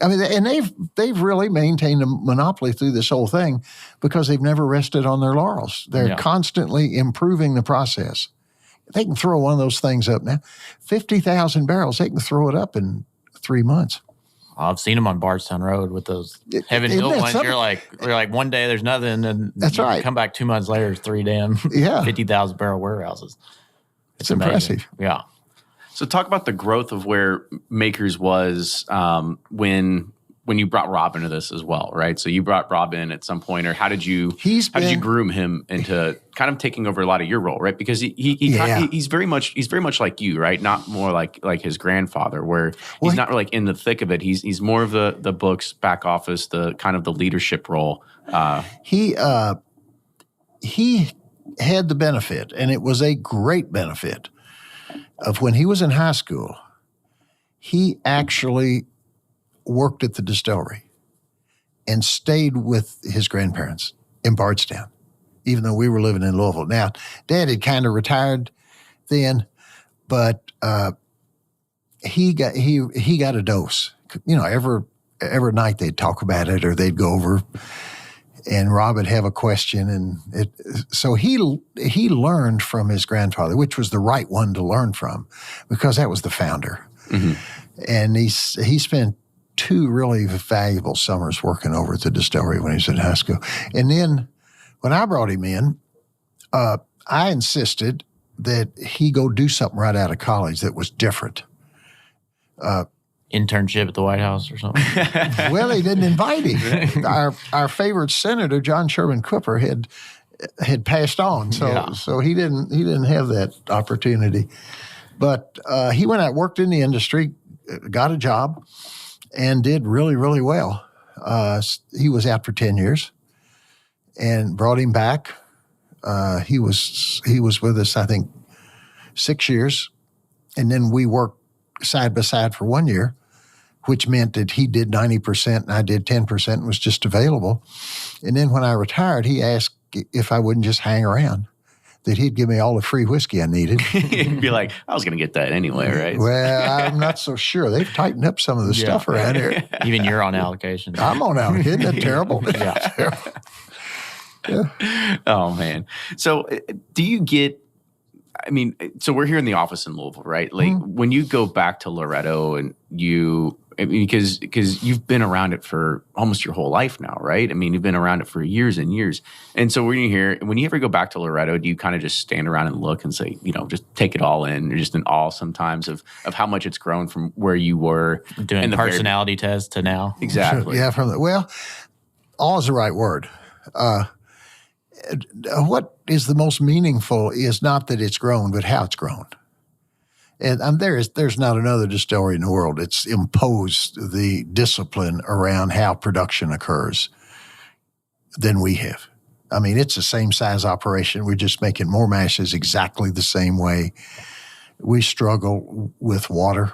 I mean, and they've really maintained a monopoly through this whole thing, because they've never rested on their laurels. They're constantly improving the process. They can throw one of those things up now. 50,000 barrels, they can throw it up in 3 months. I've seen them on Bardstown Road with those heaven hill ones. You're like one day there's nothing, and that's right. Come back 2 months later, there's 3 damn 50,000 barrel warehouses. It's impressive. Yeah. So talk about the growth of where Makers was when you brought Rob into this as well, right? So you brought Rob in at some point, or how did you groom him into kind of taking over a lot of your role, right? Because he's very much like you, right? Not more like his grandfather, where he's not really like in the thick of it. He's more of the books, back office, the kind of the leadership role. He had the benefit, and it was a great benefit, of when he was in high school, he actually worked at the distillery and stayed with his grandparents in Bardstown, even though we were living in Louisville. Now, Dad had kind of retired then, but he got a dose. You know, every night they'd talk about it, or they'd go over, and Rob would have a question, and so he learned from his grandfather, which was the right one to learn from, because that was the founder. Mm-hmm. And he spent 2 really valuable summers working over at the distillery when he was in high school. And then when I brought him in, I insisted that he go do something right out of college that was different. Internship at the White House or something? Well, they didn't invite him. Our favorite senator, John Sherman Cooper, had passed on, so he didn't have that opportunity. But he went out, worked in the industry, got a job, and did really, really well. He was out for 10 years, and brought him back. He was with us, I think, 6 years, and then we worked side by side for 1 year, which meant that he did 90% and I did 10% and was just available. And then when I retired, he asked if I wouldn't just hang around, that he'd give me all the free whiskey I needed. You'd be like, I was going to get that anyway, right? Well, I'm not so sure. They've tightened up some of the stuff around here. Even you're on allocation. I'm on allocation. Isn't that terrible? Yeah. Yeah. Oh, man. So do you get, I mean, so we're here in the office in Louisville, right? Like when you go back to Loretto and because you've been around it for almost your whole life now, right? I mean, you've been around it for years and years. And so when you ever go back to Loretto, do you kind of just stand around and look and say, just take it all in? You're just in awe sometimes of how much it's grown from where you were doing the personality test to now. Exactly. Yeah. Well, awe is the right word. What is the most meaningful is not that it's grown, but how it's grown. And there's not another distillery in the world that's imposed the discipline around how production occurs than we have. I mean, it's the same size operation. We're just making more mashes exactly the same way. We struggle with water.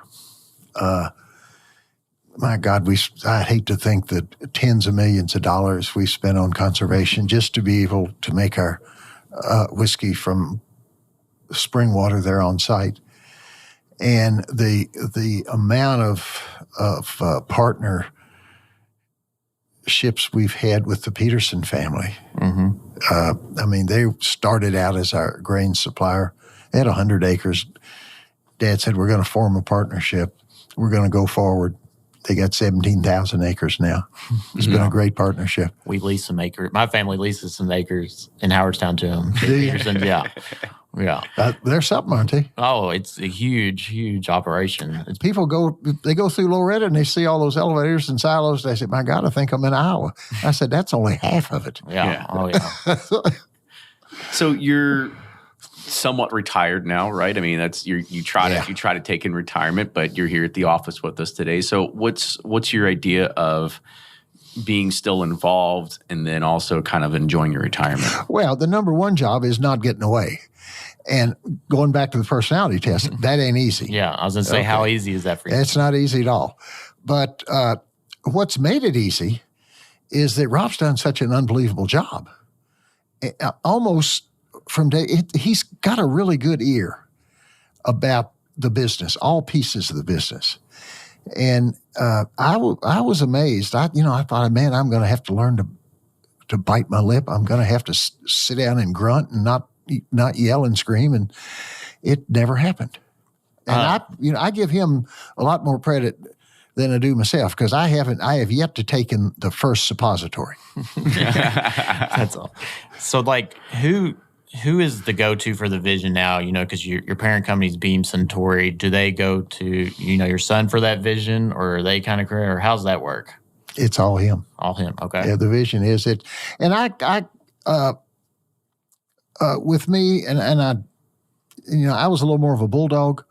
My God, I hate to think that tens of millions of dollars we spent on conservation just to be able to make our whiskey from spring water there on site. And the amount of partnerships we've had with the Peterson family. Mm-hmm. I mean, they started out as our grain supplier. They had 100 acres. Dad said, we're going to form a partnership. We're going to go forward. They got 17,000 acres now. It's been a great partnership. We lease some acres. My family leases some acres in Howardstown to them. Peterson's, yeah. They're something, aren't they? Oh, it's a huge, huge operation. People go through Loretto and they see all those elevators and silos. They say, my God, I think I'm in Iowa. I said, that's only half of it. Yeah. Oh, yeah. So you're somewhat retired now, right? I mean, that's you try to take in retirement, but you're here at the office with us today. So what's your idea of being still involved and then also kind of enjoying your retirement? Well, the number one job is not getting away. And going back to the personality test, that ain't easy. Yeah, I was going to say, how easy is that for you? It's not easy at all. But what's made it easy is that Rob's done such an unbelievable job. Almost from he's got a really good ear about the business, all pieces of the business. And I was amazed. I thought, man, I'm going to have to learn to bite my lip. I'm going to have to sit down and grunt and not yell and scream. And it never happened. And I give him a lot more credit than I do myself, because I have yet to take in the first suppository. That's all. So, like, who is the go-to for the vision now? You know, because your parent company's Beam Suntory. Do they go to, you know, your son for that vision, or are they kind of create, or how's that work? It's all him. All him. Okay. Yeah, the vision is it. And I with me, and I, you know, I was a little more of a bulldog,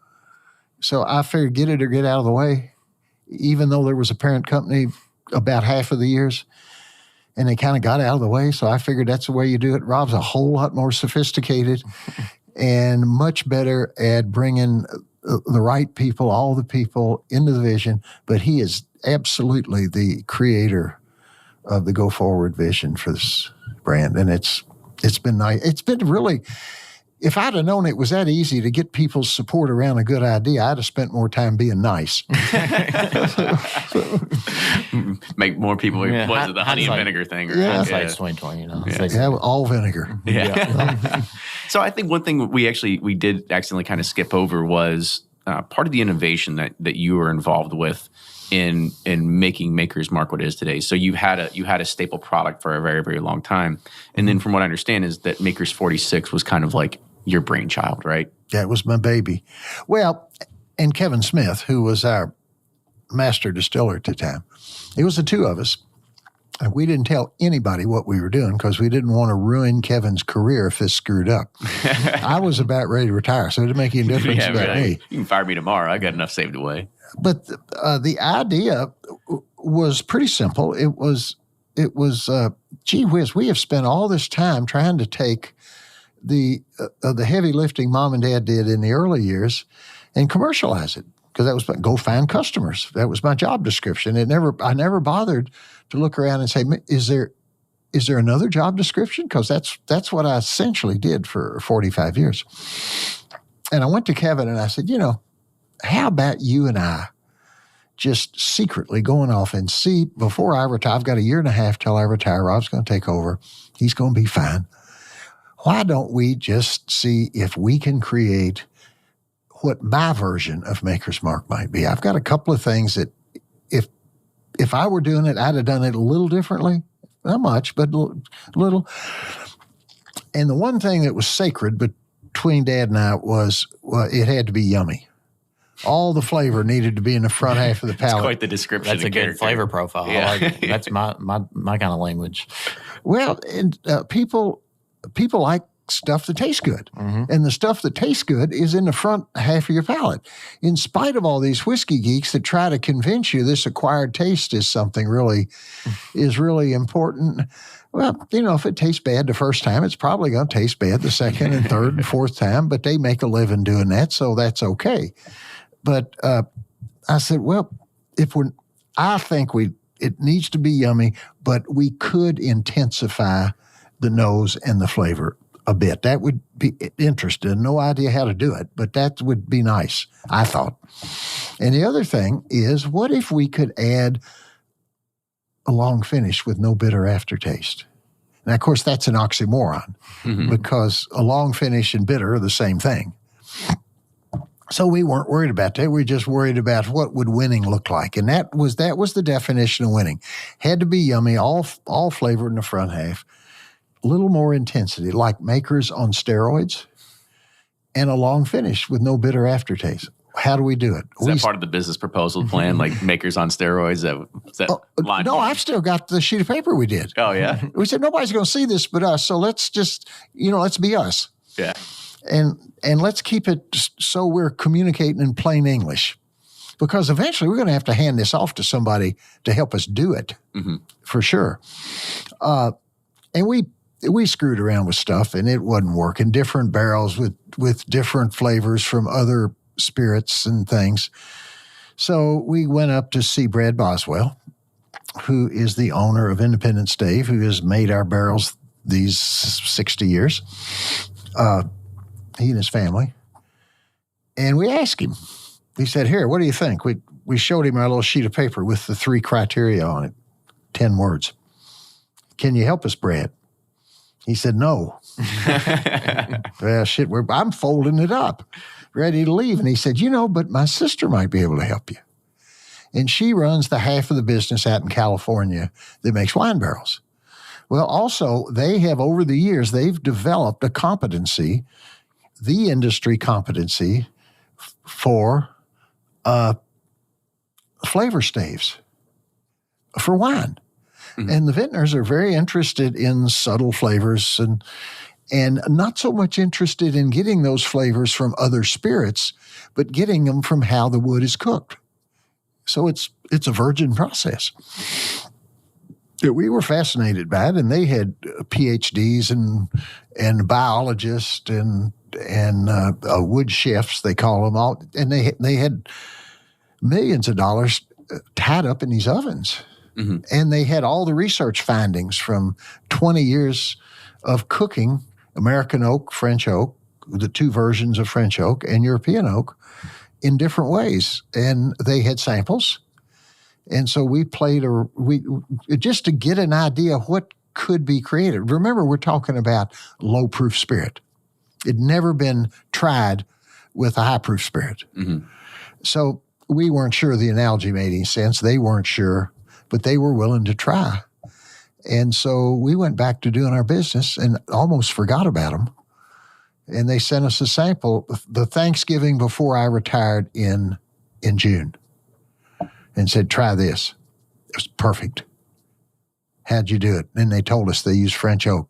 so I figured get it or get out of the way. Even though there was a parent company about half of the years, and they kind of got out of the way. So I figured that's the way you do it. Rob's a whole lot more sophisticated and much better at bringing the right people, all the people into the vision. But he is absolutely the creator of the go forward vision for this brand. And it's been nice. It's been really, if I'd have known it was that easy to get people's support around a good idea, I'd have spent more time being nice. Make more people. Was it the honey and vinegar thing? Or, yeah, it's like 2020, you know. Yeah, all vinegar. Yeah. So I think one thing we did accidentally kind of skip over was part of the innovation that you were involved with in making Maker's Mark what it is today. So you had a staple product for a very, very long time. And then from what I understand is that Maker's 46 was kind of like your brainchild, right? Yeah, it was my baby. Well, and Kevin Smith, who was our master distiller at the time, it was the two of us. And we didn't tell anybody what we were doing because we didn't want to ruin Kevin's career if this screwed up. I was about ready to retire, so it didn't make any difference about me. You can fire me tomorrow. I got enough saved away. But the idea was pretty simple. It was gee whiz, we have spent all this time trying to take the heavy lifting mom and dad did in the early years and commercialize it, because that was go find customers. That was my job description. I never bothered to look around and say, is there another job description? Because that's what I essentially did for 45 years. And I went to Kevin and I said, you know, how about you and I just secretly going off and see, before I retire, I've got a year and a half till I retire. Rob's going to take over. He's going to be fine. Why don't we just see if we can create what my version of Maker's Mark might be? I've got a couple of things that if I were doing it, I'd have done it a little differently. Not much, but a little. And the one thing that was sacred between Dad and I was, well, it had to be yummy. All the flavor needed to be in the front half of the palate. That's quite the description. That's a good flavor profile. Yeah. I like it. That's my kind of language. Well, and people like stuff that tastes good. Mm-hmm. And the stuff that tastes good is in the front half of your palate. In spite of all these whiskey geeks that try to convince you this acquired taste is something really important. Well, you know, if it tastes bad the first time, it's probably going to taste bad the second and third and fourth time, but they make a living doing that, so that's okay. But I said, well, I think it needs to be yummy, but we could intensify the nose and the flavor a bit. That would be interesting. No idea how to do it, but that would be nice, I thought. And the other thing is, what if we could add a long finish with no bitter aftertaste? Now, of course, that's an oxymoron because a long finish and bitter are the same thing. So we weren't worried about that. We were just worried about what would winning look like. And that was the definition of winning. Had to be yummy, all flavor in the front half. A little more intensity, like Maker's on steroids, and a long finish with no bitter aftertaste. How do we do it? Is that part of the business proposal plan, like Maker's on steroids? Is that line? No, I've still got the sheet of paper we did. Oh, yeah? We said, nobody's going to see this but us, so let's just, let's be us. Yeah. And let's keep it so we're communicating in plain English. Because eventually we're going to have to hand this off to somebody to help us do it, for sure. And we screwed around with stuff, and it wasn't working. Different barrels with different flavors from other spirits and things. So we went up to see Brad Boswell, who is the owner of Independent Stave, who has made our barrels these 60 years. He and his family. And we asked him. He said, here, what do you think? We showed him our little sheet of paper with the 3 criteria on it, 10 words. Can you help us, Brad? He said, no. Well, shit, I'm folding it up, ready to leave. And he said, but my sister might be able to help you. And she runs the half of the business out in California that makes wine barrels. Well, also, they have, over the years, they've developed a competency, the industry competency for flavor staves for wine. Mm-hmm. And the vintners are very interested in subtle flavors and not so much interested in getting those flavors from other spirits, but getting them from how the wood is cooked. So it's a virgin process. We were fascinated by it, and they had PhDs and biologists and wood chefs, they call them all, and they had millions of dollars tied up in these ovens. Mm-hmm. And they had all the research findings from 20 years of cooking American oak, French oak, the two versions of French oak and European oak in different ways. And they had samples. And so we played just to get an idea of what could be created. Remember, we're talking about low proof spirit. It'd never been tried with a high proof spirit. Mm-hmm. So we weren't sure the analogy made any sense. They weren't sure, but they were willing to try. And so we went back to doing our business and almost forgot about them. And they sent us a sample the Thanksgiving before I retired in June and said, try this. It was perfect. How'd you do it? And they told us they used French oak.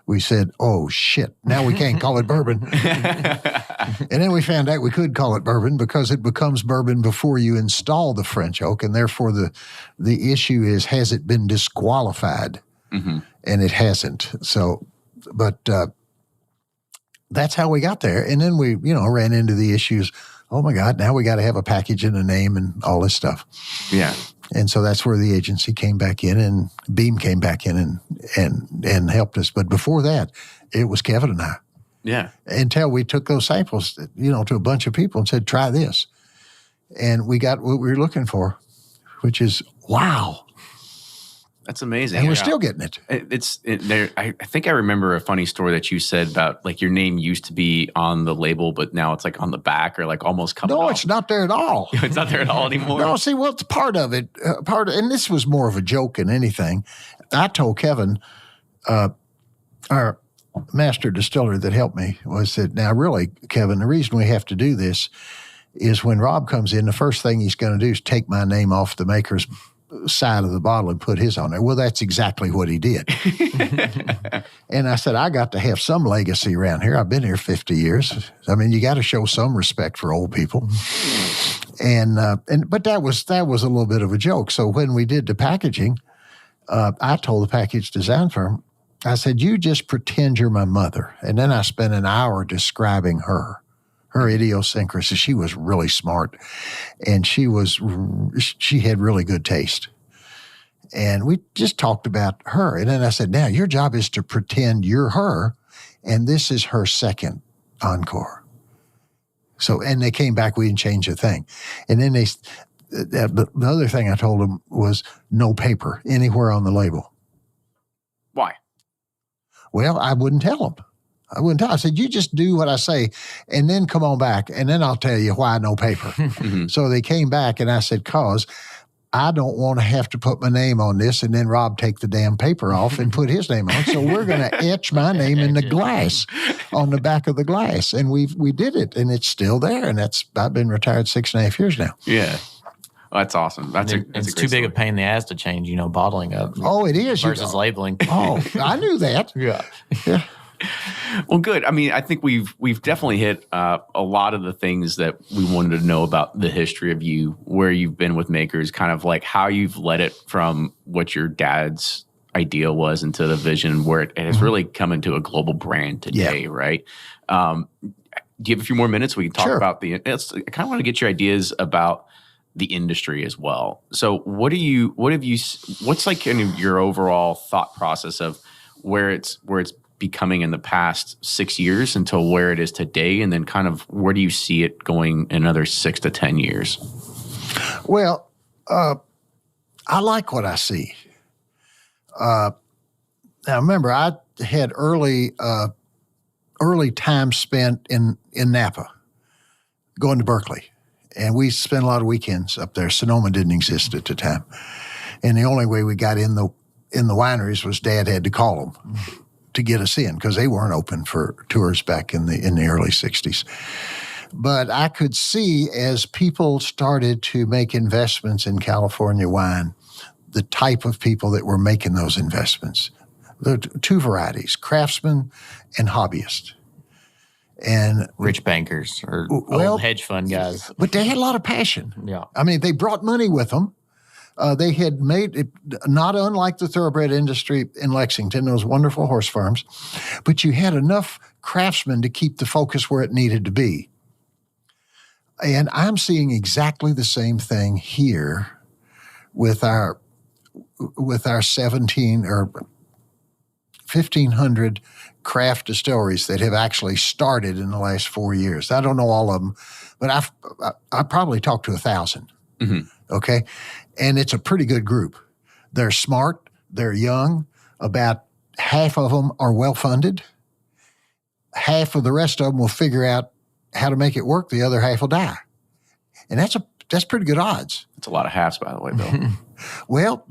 We said, oh, shit, now we can't call it bourbon. And then we found out we could call it bourbon because it becomes bourbon before you install the French oak. And therefore, the issue is, has it been disqualified? Mm-hmm. And it hasn't. So, but that's how we got there. And then we, ran into the issues. Oh, my God, now we got to have a package and a name and all this stuff. Yeah. And so that's where the agency came back in, and Beam came back in and helped us. But before that, it was Kevin and I. Yeah. Until we took those samples, to a bunch of people and said, try this. And we got what we were looking for, which is, wow. That's amazing. And we're still getting it. I think I remember a funny story that you said about, like, your name used to be on the label, but now it's like on the back or like almost coming off. No, it's not there at all. It's not there at all anymore. No, see, well, it's part of it. And this was more of a joke than anything. I told Kevin, our master distiller that helped me, was that, now really, Kevin, the reason we have to do this is when Rob comes in, the first thing he's going to do is take my name off the maker's side of the bottle and put his on there. Well, that's exactly what he did. And I said, I got to have some legacy around here. I've been here 50 years. I mean, you got to show some respect for old people. But that was a little bit of a joke. So when we did the packaging, I told the package design firm, I said, you just pretend you're my mother. And then I spent an hour describing her idiosyncrasy. She was really smart, and she had really good taste. And we just talked about her. And then I said, now your job is to pretend you're her, and this is her second encore. So, and they came back, we didn't change a thing. And then the other thing I told them was no paper anywhere on the label. Why? Well, I wouldn't tell them. I said, you just do what I say and then come on back, and then I'll tell you why no paper. Mm-hmm. So they came back, and I said, cause I don't want to have to put my name on this and then Rob take the damn paper off and put his name on. So we're going to etch my name in the glass, on the back of the glass. And we did it, and it's still there. And I've been retired 6.5 years now. Yeah. Oh, that's awesome. It's too big a pain in the ass to change, bottling up. Oh, it is. Versus labeling. Oh, I knew that. Yeah. Well, good. I mean, I think we've definitely hit a lot of the things that we wanted to know about the history of you, where you've been with makers, kind of like how you've led it from what your dad's idea was into the vision where it has really come into a global brand today, right? Do you have a few more minutes? We can talk about I kind of want to get your ideas about the industry as well. So what's like kind of your overall thought process of where it's becoming in the past 6 years until where it is today, and then kind of where do you see it going in another 6 to 10 years? Well, I like what I see. Now remember, I had early time spent in Napa, going to Berkeley, And we spent a lot of weekends up there. Sonoma didn't exist at the time. And the only way we got in the wineries was Dad had to call them to get us in because they weren't open for tours back in the early 60s. But I could see as people started to make investments in California wine, the type of people that were making those investments. There are two varieties, craftsmen and hobbyists. And rich bankers or old hedge fund guys. But they had a lot of passion. Yeah. I mean, they brought money with them. They had made it not unlike the thoroughbred industry in Lexington, those wonderful horse farms, but you had enough craftsmen to keep the focus where it needed to be. And I'm seeing exactly the same thing here with our 17 or 1,500 craft distilleries that have actually started in the last 4 years. I don't know all of them, but I probably talked to 1,000. Mm-hmm. Okay, and it's a pretty good group. They're smart. They're young. About half of them are well funded. Half of the rest of them will figure out how to make it work. The other half will die, and that's pretty good odds. It's a lot of halves, by the way, Bill. Well,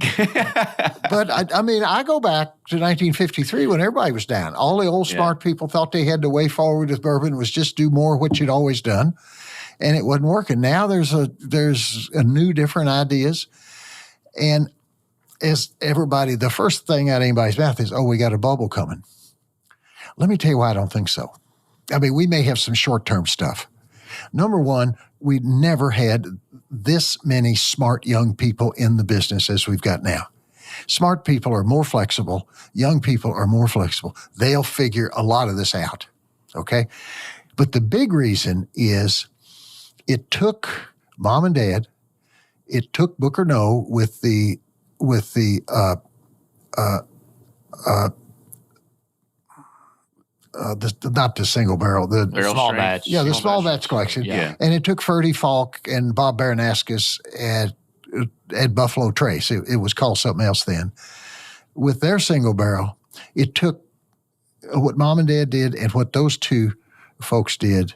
but I mean, I go back to 1953 when everybody was down. All the old smart people thought they had the way forward with bourbon was just do more of what you'd always done, and it wasn't working. Now there's a new, different ideas, and as everybody, the first thing out of anybody's mouth is, "Oh, we got a bubble coming." Let me tell you why I don't think so. I mean, we may have some short-term stuff. Number one, we never had this many smart young people in the business as we've got now. Smart people are more flexible. Young people are more flexible. They'll figure a lot of this out, okay? But the big reason is it took Mom and Dad, it took Booker Noe with the not the single barrel, the small batch. Yeah, the small batch collection. Yeah. And it took Ferdy Falk and Bob Baranaskas at Buffalo Trace. It was called something else then. With their single barrel, it took what Mom and Dad did and what those two folks did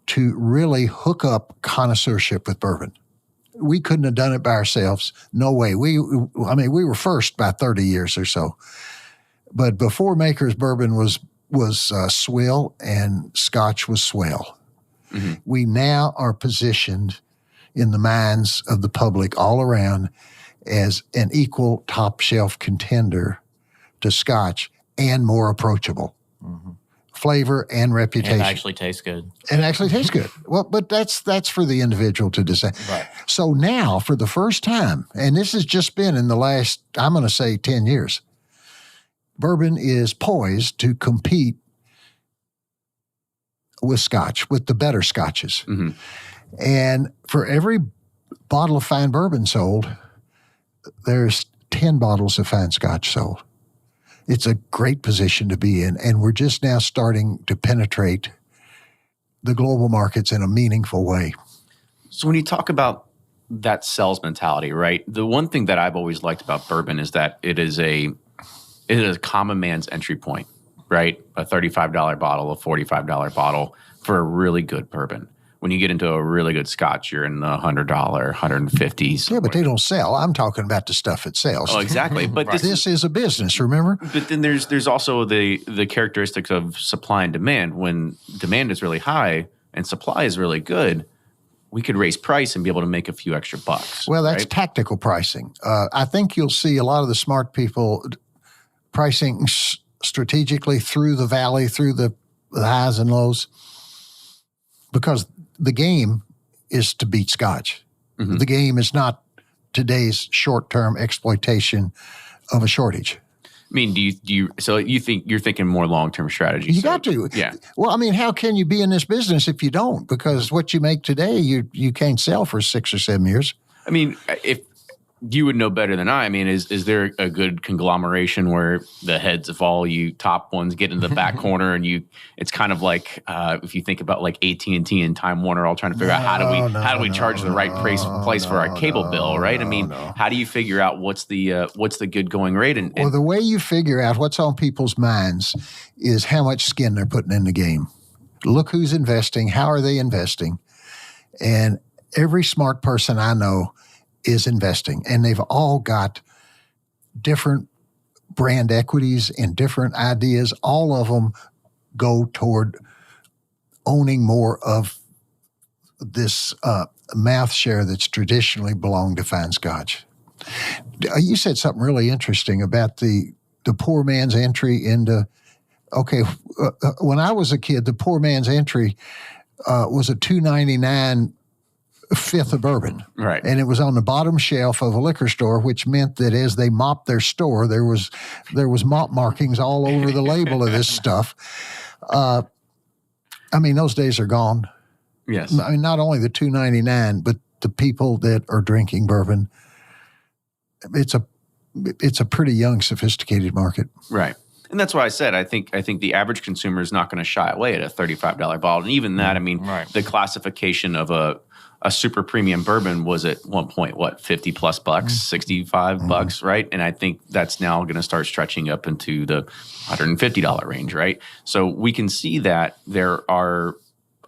to really hook up connoisseurship with bourbon. We couldn't have done it by ourselves. No way. We were first by 30 years or so. But before Maker's Bourbon was swill and Scotch was swell. Mm-hmm. We now are positioned in the minds of the public all around as an equal top shelf contender to Scotch and more approachable. Mm-hmm. Flavor and reputation. And actually tastes good. Well, but that's for the individual to decide. Right. So now, for the first time, and this has just been in the last, I'm going to say 10 years, bourbon is poised to compete with Scotch, with the better Scotches. Mm-hmm. And for every bottle of fine bourbon sold, there's 10 bottles of fine Scotch sold. It's a great position to be in, and we're just now starting to penetrate the global markets in a meaningful way. So when you talk about that sales mentality, right, the one thing that I've always liked about bourbon is that it is a common man's entry point, right? A $35 bottle, a $45 bottle for a really good bourbon. When you get into a really good Scotch, you're in the $100, $150. Yeah, but they don't sell. I'm talking about the stuff it sells. Oh, exactly. But this is a business, remember? But then there's also the characteristics of supply and demand. When demand is really high and supply is really good, we could raise price and be able to make a few extra bucks. Well, that's right? Tactical pricing. I think you'll see a lot of the smart people pricing strategically through the valley, through the highs and lows, because the game is to beat Scotch. Mm-hmm. The game is not today's short-term exploitation of a shortage. I mean, do you? So you think you're thinking more long-term strategy? You got to. Yeah. Well, I mean, how can you be in this business if you don't? Because what you make today, you can't sell for 6 or 7 years. I mean, if you would know better than I mean, is there a good conglomeration where the heads of all you top ones get in the back corner and it's kind of like if you think about like AT&T and Time Warner all trying to figure out how do we charge the right price for our cable bill, right? I mean, how do you figure out what's the good going rate? Well, the way you figure out what's on people's minds is how much skin they're putting in the game. Look who's investing, how are they investing, and every smart person I know is investing, and they've all got different brand equities and different ideas. All of them go toward owning more of this mouth share that's traditionally belonged to fine Scotch. You said something really interesting about the poor man's entry into, when I was a kid, the poor man's entry was a $2.99 fifth of bourbon. Right. And it was on the bottom shelf of a liquor store, which meant that as they mopped their store, there was mop markings all over the label of this stuff. Those days are gone. Yes. Not only the $2.99, but the people that are drinking bourbon, it's a pretty young, sophisticated market. Right. And that's why I said I think the average consumer is not going to shy away at a $35 bottle. And even that, the classification of a super premium bourbon was at one point, $50 plus bucks, $65 bucks, right? And I think that's now going to start stretching up into the $150 range, right? So we can see that there are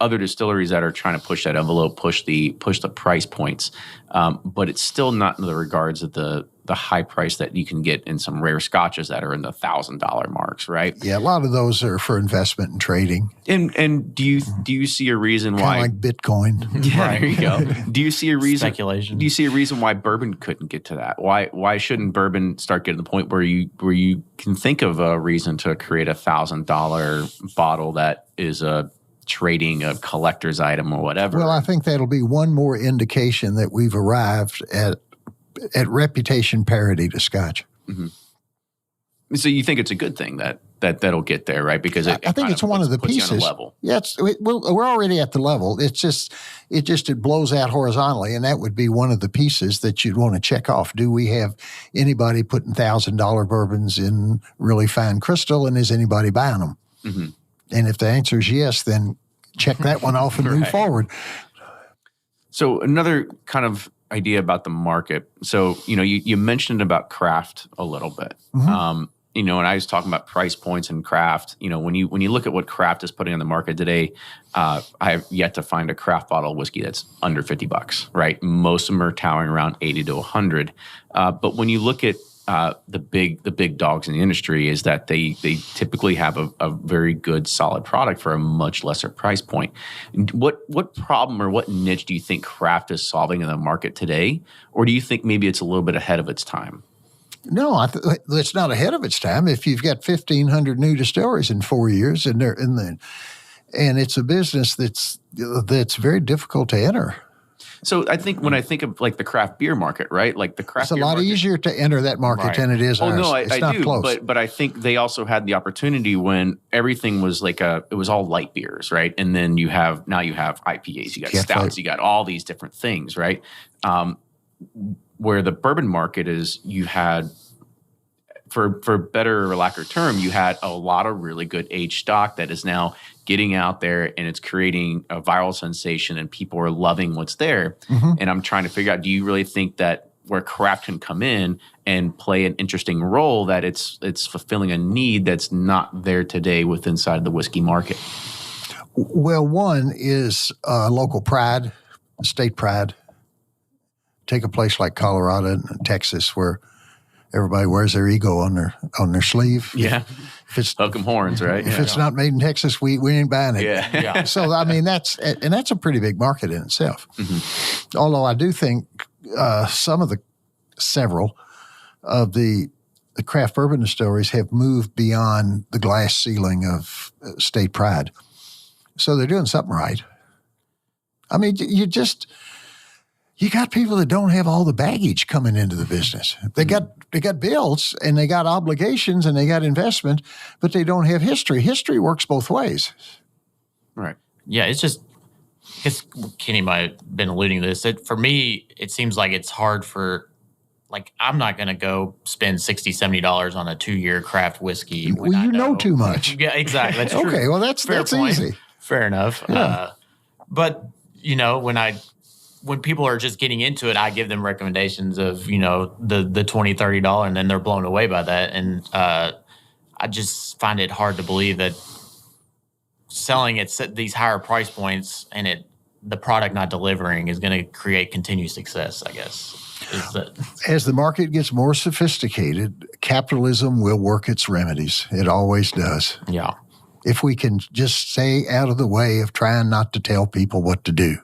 other distilleries that are trying to push that envelope, push the price points, but it's still not in the regards of the high price that you can get in some rare scotches that are in the $1,000 marks, right? Yeah, a lot of those are for investment and trading. And do you see a reason why? Kind of like Bitcoin. Yeah, there you go. Do you see a reason? Speculation. Do you see a reason why bourbon couldn't get to that? Why shouldn't bourbon start getting to the point where you can think of a reason to create a $1,000 bottle that is a trading a collector's item or whatever? Well, I think that'll be one more indication that we've arrived at reputation parity to Scotch. Mm-hmm. So you think it's a good thing that'll get there, right? Because I think it's one of the pieces. You on a level. Yeah, we're already at the level. It blows out horizontally, and that would be one of the pieces that you'd want to check off. Do we have anybody putting $1,000 bourbons in really fine crystal, and is anybody buying them? Mm-hmm. And if the answer is yes, then check that one off and move forward. So another kind of idea about the market. So, you mentioned about craft a little bit. Mm-hmm. And I was talking about price points and craft. When you look at what craft is putting on the market today, I have yet to find a craft bottle of whiskey that's under $50, right? Most of them are towering around 80 to 100. But when you look at the big dogs in the industry, is that they typically have a very good solid product for a much lesser price point. What problem or what niche do you think craft is solving in the market today, or do you think maybe it's a little bit ahead of its time? No, it's not ahead of its time. If you've got 1,500 new distilleries in 4 years, and it's a business that's very difficult to enter. So I think when I think of like the craft beer market, right? Like the craft it's a beer lot market, easier to enter that market than it is ours. No, it's I not do. Close. But I think they also had the opportunity when everything was it was all light beers, right? And then you have IPAs, you got stouts, you got all these different things, right? Where the bourbon market is, you had, for better or lack of term, you had a lot of really good aged stock that is now getting out there, and it's creating a viral sensation, and people are loving what's there. Mm-hmm. And I'm trying to figure out, do you really think that where craft can come in and play an interesting role, that it's fulfilling a need that's not there today with inside the whiskey market? Well, one is local pride, state pride. Take a place like Colorado and Texas, where everybody wears their ego on their sleeve. Yeah. If it's hook 'em horns, right? If it's not made in Texas, we ain't buying it. Yeah. So that's a pretty big market in itself. Mm-hmm. Although I do think several of the craft bourbon distilleries have moved beyond the glass ceiling of state pride. So they're doing something right. I mean, you got people that don't have all the baggage coming into the business. They got bills, and they got obligations, and they got investment, but they don't have history. History works both ways. Right. Yeah, it's just, because Kenny might have been alluding to this. For me, it seems like it's hard I'm not going to go spend $60, $70 on a 2-year craft whiskey. Well, you know too much. Yeah, exactly. That's true. Okay, well, that's easy. Fair enough. Yeah. But, when people are just getting into it, I give them recommendations of, the $20, $30, and then they're blown away by that. And I just find it hard to believe that selling at these higher price points and it the product not delivering is going to create continued success, I guess. As the market gets more sophisticated, capitalism will work its remedies. It always does. Yeah. If we can just stay out of the way of trying not to tell people what to do,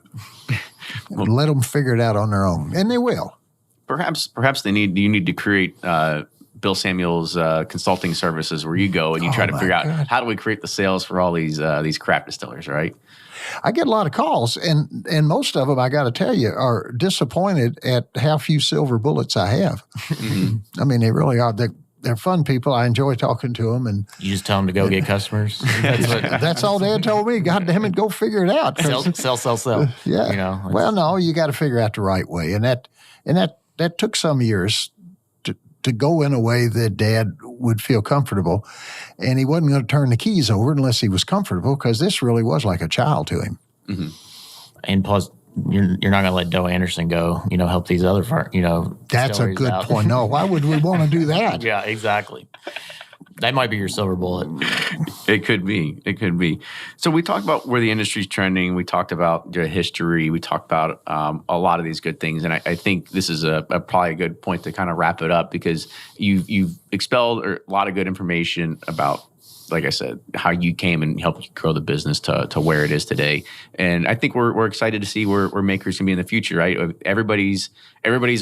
let them figure it out on their own, and they will. Perhaps you need to create Bill Samuel's consulting services where you go and you try to figure out how do we create the sales for all these craft distillers, right? I get a lot of calls, and most of them, I got to tell you, are disappointed at how few silver bullets I have. I mean, they really are. They're fun people. I enjoy talking to them. And you just tell them to go get customers. That's all Dad told me. God damn it, go figure it out. Sell. Yeah. You know, well, no, you got to figure out the right way, and that took some years to go in a way that Dad would feel comfortable, and he wasn't going to turn the keys over unless he was comfortable, because this really was like a child to him. Mm-hmm. And plus, you're not going to let Doe Anderson go, help these other, That's a good point. No, why would we want to do that? Yeah, exactly. That might be your silver bullet. It could be. So we talked about where the industry's trending. We talked about the history. We talked about a lot of these good things. And I think this is probably a good point to kind of wrap it up, because you've expelled a lot of good information about, like I said, how you came and helped you grow the business to where it is today. And I think we're excited to see where Makers can be in the future, right? Everybody's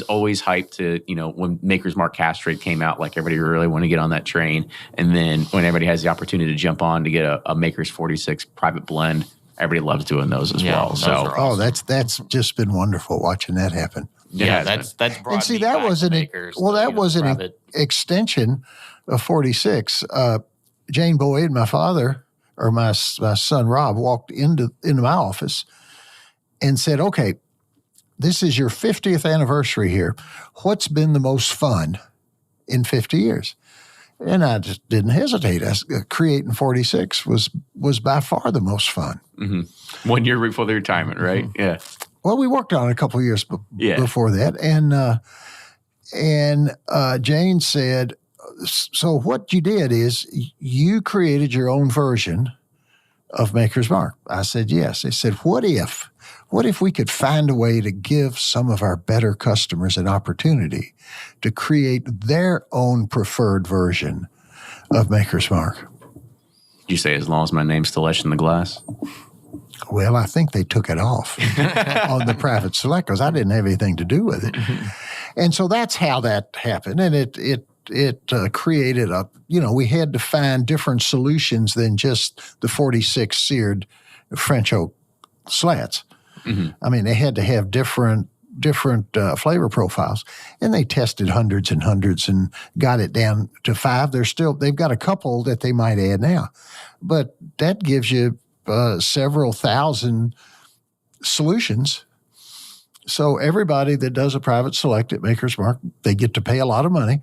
always hyped to, when Maker's Mark Castrate came out, like everybody really want to get on that train. And then when everybody has the opportunity to jump on to get a Maker's 46 private blend, everybody loves doing those as well. Those so, awesome. That's just been wonderful watching that happen. Yeah, that's brought and see, me that back was to an Makers, that was an private. extension of 46. Jane Boyd, my father, or my son Rob, walked into my office and said, "Okay, this is your 50th anniversary here. What's been the most fun in 50 years?" And I just didn't hesitate. Creating 46 was by far the most fun. Mm-hmm. 1 year before the retirement, right? Mm-hmm. Yeah. Well, we worked on it a couple of years before that, and Jane said, "So what you did is you created your own version of Maker's Mark." I said, "Yes." They said, what if we could find a way to give some of our better customers an opportunity to create their own preferred version of Maker's Mark?" You say, as long as my name's still etched in the glass? Well, I think they took it off on the private select, because I didn't have anything to do with it. And so that's how that happened. And it created we had to find different solutions than just the 46 seared French oak slats. Mm-hmm. I mean, they had to have different flavor profiles, and they tested hundreds and hundreds and got it down to 5. They've got a couple that they might add now, but that gives you several thousand solutions. So everybody that does a private select at Maker's Mark, they get to pay a lot of money,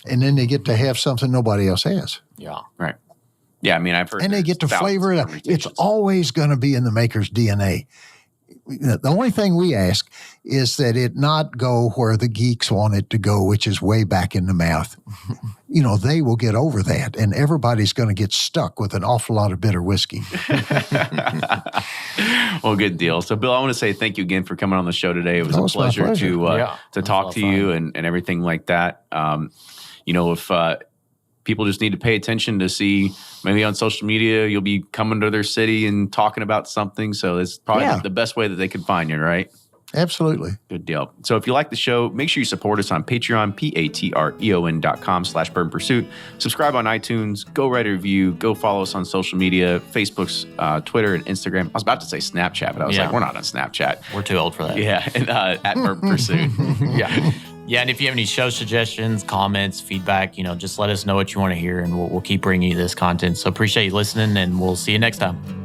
and then they get to have something nobody else has. Yeah, right. Yeah, I mean, I've heard. And they get to flavor it up. It's always going to be in the Maker's DNA. The only thing we ask is that it not go where the geeks want it to go, which is way back in the mouth. They will get over that, and everybody's going to get stuck with an awful lot of bitter whiskey. Well, good deal. So, Bill, I want to say thank you again for coming on the show today. It was a pleasure to talk to you and everything like that. If people just need to pay attention to see, maybe on social media, you'll be coming to their city and talking about something. So it's probably the best way that they can find you, right? Absolutely. Good deal. So if you like the show, make sure you support us on Patreon, patreon.com/Bourbon Pursuit. Subscribe on iTunes, go write a review, go follow us on social media, Facebook's, Twitter, and Instagram. I was about to say Snapchat, but I was like, we're not on Snapchat. We're too old for that. Yeah, and at Bourbon Pursuit. Yeah. Yeah, and if you have any show suggestions, comments, feedback, just let us know what you want to hear, and we'll keep bringing you this content. So appreciate you listening, and we'll see you next time.